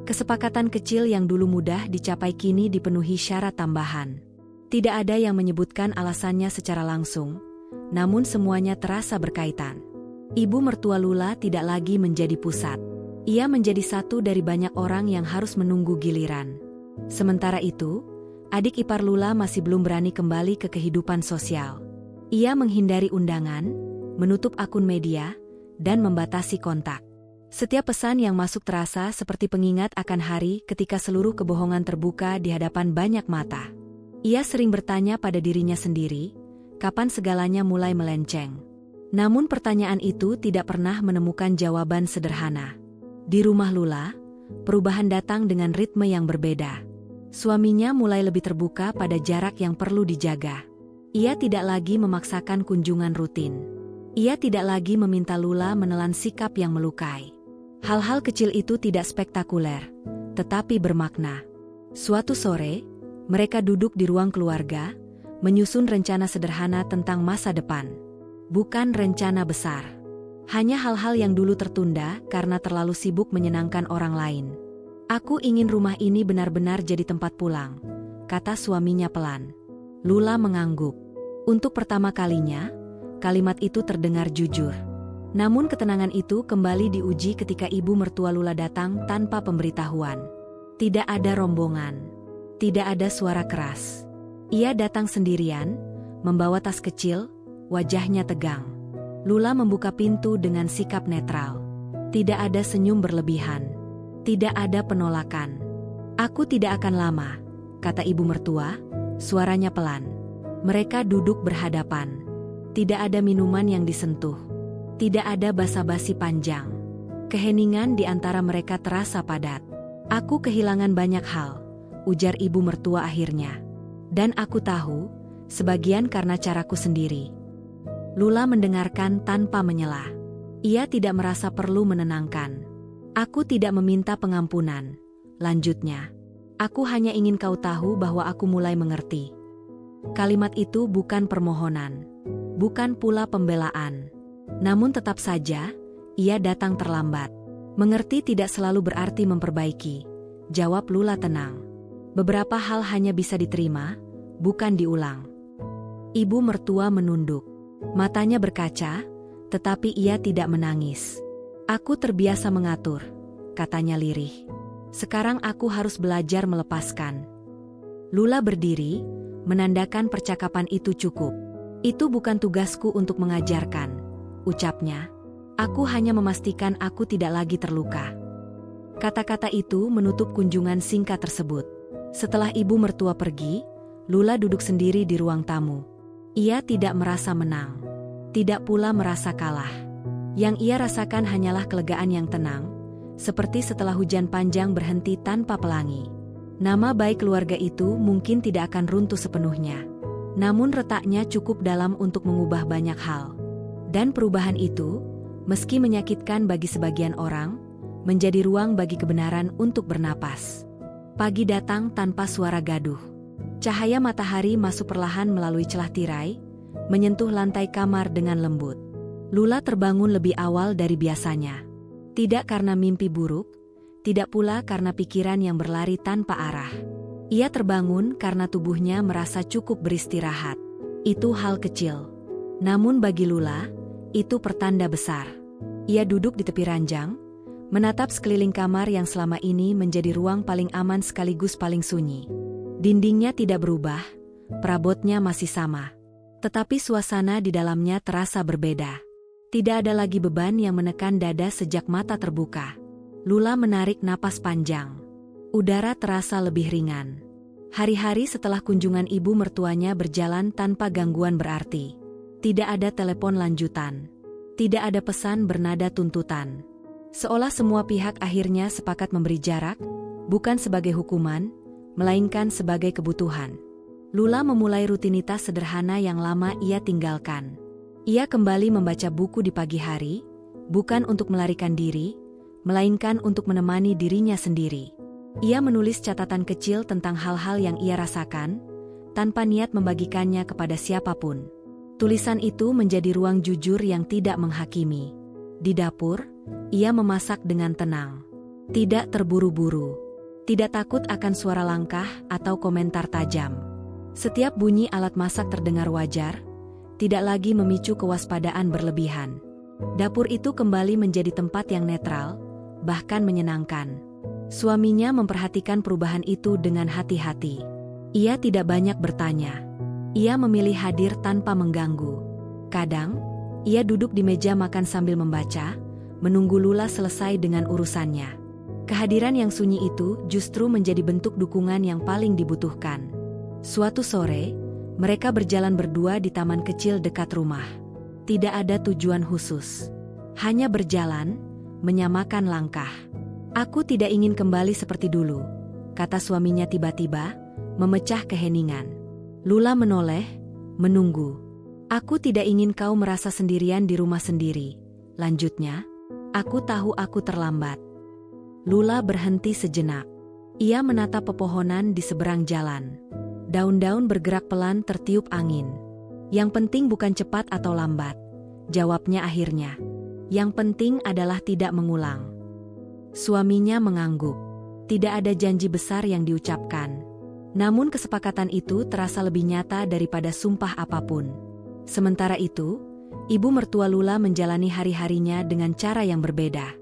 Kesepakatan kecil yang dulu mudah dicapai kini dipenuhi syarat tambahan. Tidak ada yang menyebutkan alasannya secara langsung, namun semuanya terasa berkaitan. Ibu mertua Lula tidak lagi menjadi pusat. Ia menjadi satu dari banyak orang yang harus menunggu giliran. Sementara itu, adik ipar Lula masih belum berani kembali ke kehidupan sosial. Ia menghindari undangan, menutup akun media, dan membatasi kontak. Setiap pesan yang masuk terasa seperti pengingat akan hari ketika seluruh kebohongan terbuka di hadapan banyak mata. Ia sering bertanya pada dirinya sendiri, kapan segalanya mulai melenceng. Namun pertanyaan itu tidak pernah menemukan jawaban sederhana. Di rumah Lula, perubahan datang dengan ritme yang berbeda. Suaminya mulai lebih terbuka pada jarak yang perlu dijaga. Ia tidak lagi memaksakan kunjungan rutin. Ia tidak lagi meminta Lula menelan sikap yang melukai. Hal-hal kecil itu tidak spektakuler, tetapi bermakna. Suatu sore, mereka duduk di ruang keluarga, menyusun rencana sederhana tentang masa depan. Bukan rencana besar. Hanya hal-hal yang dulu tertunda karena terlalu sibuk menyenangkan orang lain. Aku ingin rumah ini benar-benar jadi tempat pulang, kata suaminya pelan. Lula mengangguk. Untuk pertama kalinya, kalimat itu terdengar jujur. Namun ketenangan itu kembali diuji ketika ibu mertua Lula datang tanpa pemberitahuan. Tidak ada rombongan. Tidak ada suara keras. Ia datang sendirian, membawa tas kecil, wajahnya tegang. Lula membuka pintu dengan sikap netral. Tidak ada senyum berlebihan. Tidak ada penolakan. Aku tidak akan lama, kata ibu mertua, suaranya pelan. Mereka duduk berhadapan. Tidak ada minuman yang disentuh. Tidak ada basa-basi panjang. Keheningan di antara mereka terasa padat. Aku kehilangan banyak hal, ujar ibu mertua akhirnya. Dan aku tahu, sebagian karena caraku sendiri. Lula mendengarkan tanpa menyela. Ia tidak merasa perlu menenangkan. Aku tidak meminta pengampunan, lanjutnya. Aku hanya ingin kau tahu bahwa aku mulai mengerti. Kalimat itu bukan permohonan, bukan pula pembelaan. Namun tetap saja, ia datang terlambat. Mengerti tidak selalu berarti memperbaiki, jawab Lula tenang. Beberapa hal hanya bisa diterima, bukan diulang. Ibu mertua menunduk. Matanya berkaca, tetapi ia tidak menangis. Aku terbiasa mengatur, katanya lirih. Sekarang aku harus belajar melepaskan. Lula berdiri, menandakan percakapan itu cukup. Itu bukan tugasku untuk mengajarkan, ucapnya. Aku hanya memastikan aku tidak lagi terluka. Kata-kata itu menutup kunjungan singkat tersebut. Setelah ibu mertua pergi, Lula duduk sendiri di ruang tamu. Ia tidak merasa menang, tidak pula merasa kalah. Yang ia rasakan hanyalah kelegaan yang tenang, seperti setelah hujan panjang berhenti tanpa pelangi. Nama baik keluarga itu mungkin tidak akan runtuh sepenuhnya. Namun retaknya cukup dalam untuk mengubah banyak hal. Dan perubahan itu, meski menyakitkan bagi sebagian orang, menjadi ruang bagi kebenaran untuk bernapas. Pagi datang tanpa suara gaduh. Cahaya matahari masuk perlahan melalui celah tirai, menyentuh lantai kamar dengan lembut. Lula terbangun lebih awal dari biasanya. Tidak karena mimpi buruk, tidak pula karena pikiran yang berlari tanpa arah. Ia terbangun karena tubuhnya merasa cukup beristirahat. Itu hal kecil. Namun bagi Lula, itu pertanda besar. Ia duduk di tepi ranjang, menatap sekeliling kamar yang selama ini menjadi ruang paling aman sekaligus paling sunyi. Dindingnya tidak berubah, perabotnya masih sama. Tetapi suasana di dalamnya terasa berbeda. Tidak ada lagi beban yang menekan dada sejak mata terbuka. Lula menarik napas panjang. Udara terasa lebih ringan. Hari-hari setelah kunjungan ibu mertuanya berjalan tanpa gangguan berarti. Tidak ada telepon lanjutan. Tidak ada pesan bernada tuntutan. Seolah semua pihak akhirnya sepakat memberi jarak, bukan sebagai hukuman, melainkan sebagai kebutuhan. Lula memulai rutinitas sederhana yang lama ia tinggalkan. Ia kembali membaca buku di pagi hari, bukan untuk melarikan diri, melainkan untuk menemani dirinya sendiri. Ia menulis catatan kecil tentang hal-hal yang ia rasakan, tanpa niat membagikannya kepada siapapun. Tulisan itu menjadi ruang jujur yang tidak menghakimi. Di dapur, ia memasak dengan tenang. Tidak terburu-buru. Tidak takut akan suara langkah atau komentar tajam. Setiap bunyi alat masak terdengar wajar, tidak lagi memicu kewaspadaan berlebihan. Dapur itu kembali menjadi tempat yang netral, bahkan menyenangkan. Suaminya memperhatikan perubahan itu dengan hati-hati. Ia tidak banyak bertanya. Ia memilih hadir tanpa mengganggu. Kadang, ia duduk di meja makan sambil membaca, menunggu Lula selesai dengan urusannya. Kehadiran yang sunyi itu justru menjadi bentuk dukungan yang paling dibutuhkan. Suatu sore, mereka berjalan berdua di taman kecil dekat rumah. Tidak ada tujuan khusus. Hanya berjalan, menyamakan langkah. "Aku tidak ingin kembali seperti dulu," kata suaminya tiba-tiba, memecah keheningan. Lula menoleh, menunggu. "Aku tidak ingin kau merasa sendirian di rumah sendiri," lanjutnya. "Aku tahu aku terlambat." Lula berhenti sejenak. Ia menatap pepohonan di seberang jalan. Daun-daun bergerak pelan tertiup angin. "Yang penting bukan cepat atau lambat," jawabnya akhirnya. "Yang penting adalah tidak mengulang." Suaminya mengangguk. Tidak ada janji besar yang diucapkan. Namun kesepakatan itu terasa lebih nyata daripada sumpah apapun. Sementara itu, ibu mertua Lula menjalani hari-harinya dengan cara yang berbeda.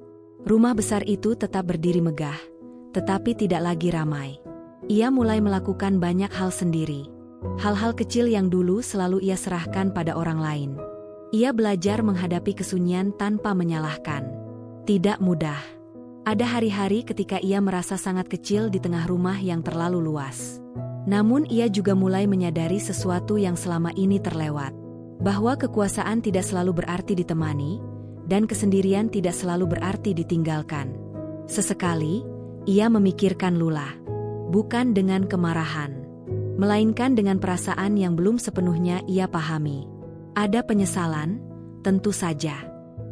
Rumah besar itu tetap berdiri megah, tetapi tidak lagi ramai. Ia mulai melakukan banyak hal sendiri. Hal-hal kecil yang dulu selalu ia serahkan pada orang lain. Ia belajar menghadapi kesunyian tanpa menyalahkan. Tidak mudah. Ada hari-hari ketika ia merasa sangat kecil di tengah rumah yang terlalu luas. Namun ia juga mulai menyadari sesuatu yang selama ini terlewat. Bahwa kekuasaan tidak selalu berarti ditemani, dan kesendirian tidak selalu berarti ditinggalkan. Sesekali, ia memikirkan Lula. Bukan dengan kemarahan, melainkan dengan perasaan yang belum sepenuhnya ia pahami. Ada penyesalan, tentu saja.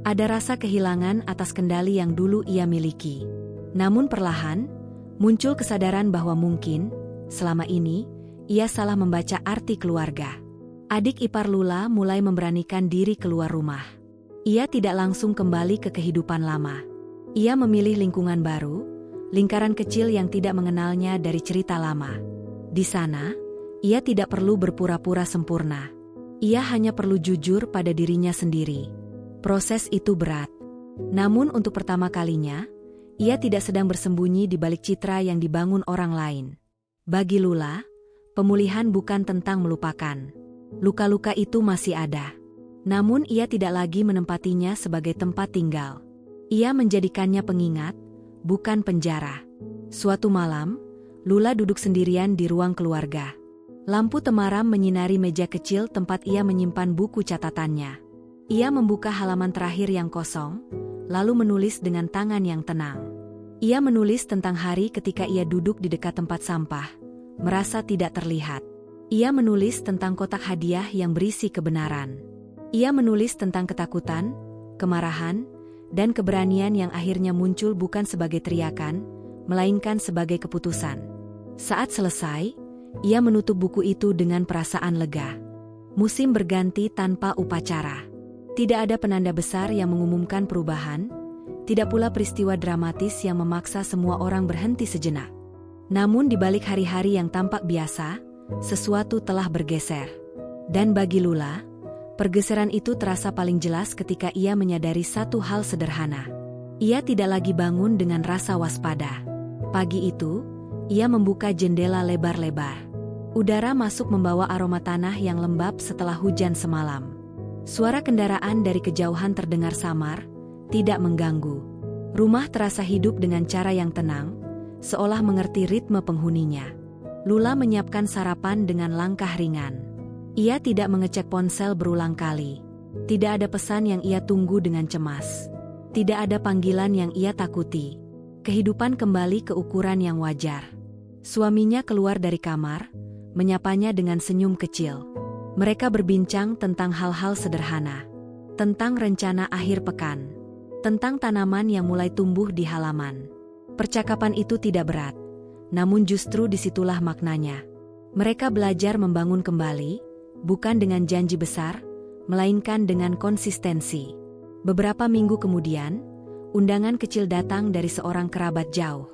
Ada rasa kehilangan atas kendali yang dulu ia miliki. Namun perlahan, muncul kesadaran bahwa mungkin, selama ini, ia salah membaca arti keluarga. Adik ipar Lula mulai memberanikan diri keluar rumah. Ia tidak langsung kembali ke kehidupan lama. Ia memilih lingkungan baru, lingkaran kecil yang tidak mengenalnya dari cerita lama. Di sana, ia tidak perlu berpura-pura sempurna. Ia hanya perlu jujur pada dirinya sendiri. Proses itu berat. Namun untuk pertama kalinya, ia tidak sedang bersembunyi di balik citra yang dibangun orang lain. Bagi Lula, pemulihan bukan tentang melupakan. Luka-luka itu masih ada. Namun ia tidak lagi menempatinya sebagai tempat tinggal. Ia menjadikannya pengingat, bukan penjara. Suatu malam, Lula duduk sendirian di ruang keluarga. Lampu temaram menyinari meja kecil tempat ia menyimpan buku catatannya. Ia membuka halaman terakhir yang kosong, lalu menulis dengan tangan yang tenang. Ia menulis tentang hari ketika ia duduk di dekat tempat sampah, merasa tidak terlihat. Ia menulis tentang kotak hadiah yang berisi kebenaran. Ia menulis tentang ketakutan, kemarahan, dan keberanian yang akhirnya muncul bukan sebagai teriakan, melainkan sebagai keputusan. Saat selesai, ia menutup buku itu dengan perasaan lega. Musim berganti tanpa upacara. Tidak ada penanda besar yang mengumumkan perubahan, tidak pula peristiwa dramatis yang memaksa semua orang berhenti sejenak. Namun di balik hari-hari yang tampak biasa, sesuatu telah bergeser. Dan bagi Lula, pergeseran itu terasa paling jelas ketika ia menyadari satu hal sederhana. Ia tidak lagi bangun dengan rasa waspada. Pagi itu, ia membuka jendela lebar-lebar. Udara masuk membawa aroma tanah yang lembab setelah hujan semalam. Suara kendaraan dari kejauhan terdengar samar, tidak mengganggu. Rumah terasa hidup dengan cara yang tenang, seolah mengerti ritme penghuninya. Lula menyiapkan sarapan dengan langkah ringan. Ia tidak mengecek ponsel berulang kali. Tidak ada pesan yang ia tunggu dengan cemas. Tidak ada panggilan yang ia takuti. Kehidupan kembali ke ukuran yang wajar. Suaminya keluar dari kamar, menyapanya dengan senyum kecil. Mereka berbincang tentang hal-hal sederhana. Tentang rencana akhir pekan. Tentang tanaman yang mulai tumbuh di halaman. Percakapan itu tidak berat. Namun justru disitulah maknanya. Mereka belajar membangun kembali, bukan dengan janji besar, melainkan dengan konsistensi. Beberapa minggu kemudian, undangan kecil datang dari seorang kerabat jauh.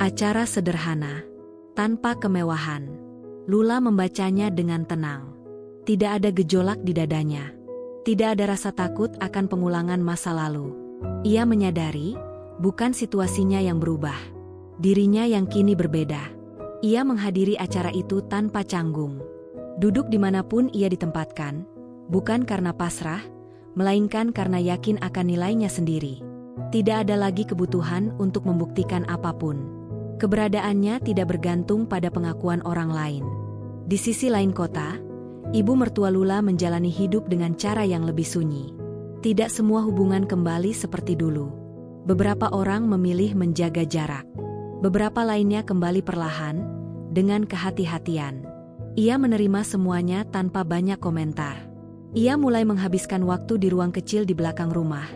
Acara sederhana, tanpa kemewahan. Lula membacanya dengan tenang. Tidak ada gejolak di dadanya. Tidak ada rasa takut akan pengulangan masa lalu. Ia menyadari, bukan situasinya yang berubah. Dirinya yang kini berbeda. Ia menghadiri acara itu tanpa canggung. Duduk dimanapun ia ditempatkan, bukan karena pasrah, melainkan karena yakin akan nilainya sendiri. Tidak ada lagi kebutuhan untuk membuktikan apapun. Keberadaannya tidak bergantung pada pengakuan orang lain. Di sisi lain kota, ibu mertua Lula menjalani hidup dengan cara yang lebih sunyi. Tidak semua hubungan kembali seperti dulu. Beberapa orang memilih menjaga jarak. Beberapa lainnya kembali perlahan, dengan kehati-hatian. Ia menerima semuanya tanpa banyak komentar. Ia mulai menghabiskan waktu di ruang kecil di belakang rumah,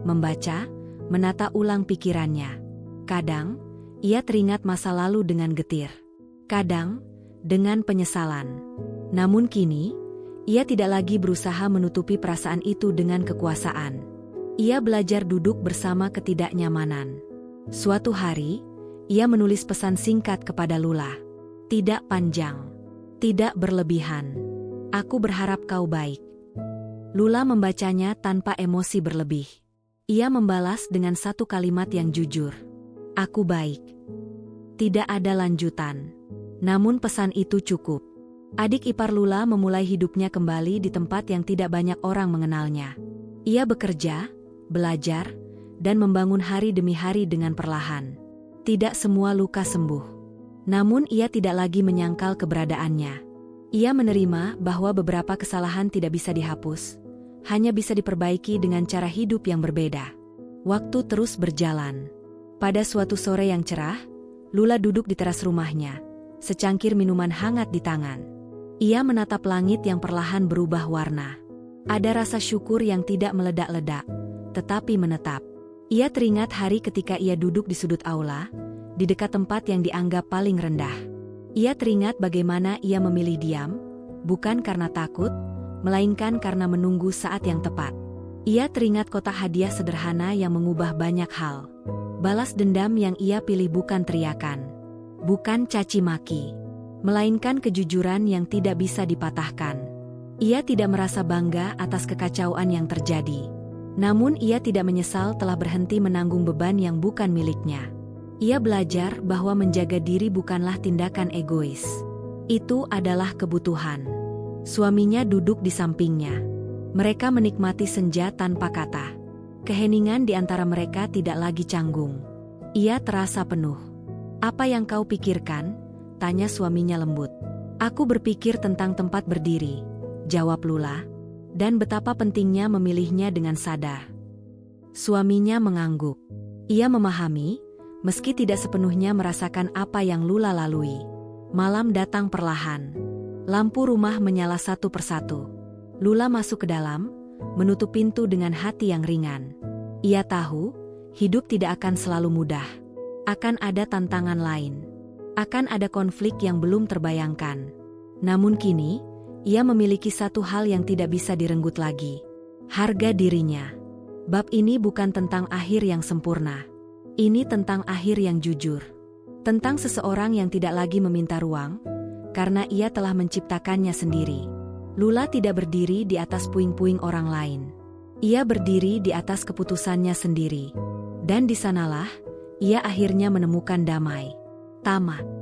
membaca, menata ulang pikirannya. Kadang, ia teringat masa lalu dengan getir. Kadang, dengan penyesalan. Namun kini, ia tidak lagi berusaha menutupi perasaan itu dengan kekuasaan. Ia belajar duduk bersama ketidaknyamanan. Suatu hari, ia menulis pesan singkat kepada Lula. Tidak panjang. Tidak berlebihan. Aku berharap kau baik. Lula membacanya tanpa emosi berlebih. Ia membalas dengan satu kalimat yang jujur. Aku baik. Tidak ada lanjutan. Namun pesan itu cukup. Adik ipar Lula memulai hidupnya kembali di tempat yang tidak banyak orang mengenalnya. Ia bekerja, belajar, dan membangun hari demi hari dengan perlahan. Tidak semua luka sembuh. Namun ia tidak lagi menyangkal keberadaannya. Ia menerima bahwa beberapa kesalahan tidak bisa dihapus, hanya bisa diperbaiki dengan cara hidup yang berbeda. Waktu terus berjalan. Pada suatu sore yang cerah, Lula duduk di teras rumahnya, secangkir minuman hangat di tangan. Ia menatap langit yang perlahan berubah warna. Ada rasa syukur yang tidak meledak-ledak, tetapi menetap. Ia teringat hari ketika ia duduk di sudut aula, di dekat tempat yang dianggap paling rendah. Ia teringat bagaimana ia memilih diam, bukan karena takut, melainkan karena menunggu saat yang tepat. Ia teringat kotak hadiah sederhana yang mengubah banyak hal. Balas dendam yang ia pilih bukan teriakan, bukan caci maki, melainkan kejujuran yang tidak bisa dipatahkan. Ia tidak merasa bangga atas kekacauan yang terjadi. Namun ia tidak menyesal telah berhenti menanggung beban yang bukan miliknya. Ia belajar bahwa menjaga diri bukanlah tindakan egois. Itu adalah kebutuhan. Suaminya duduk di sampingnya. Mereka menikmati senja tanpa kata. Keheningan di antara mereka tidak lagi canggung. Ia terasa penuh. Apa yang kau pikirkan? Tanya suaminya lembut. Aku berpikir tentang tempat berdiri, jawab Lula, dan betapa pentingnya memilihnya dengan sadar. Suaminya mengangguk. Ia memahami, meski tidak sepenuhnya merasakan apa yang Lula lalui. Malam datang perlahan. Lampu rumah menyala satu persatu. Lula masuk ke dalam, menutup pintu dengan hati yang ringan. Ia tahu, hidup tidak akan selalu mudah. Akan ada tantangan lain. Akan ada konflik yang belum terbayangkan. Namun kini, ia memiliki satu hal yang tidak bisa direnggut lagi. Harga dirinya. Bab ini bukan tentang akhir yang sempurna. Ini tentang akhir yang jujur. Tentang seseorang yang tidak lagi meminta ruang, karena ia telah menciptakannya sendiri. Lula tidak berdiri di atas puing-puing orang lain. Ia berdiri di atas keputusannya sendiri. Dan di sanalah, ia akhirnya menemukan damai. Tamat.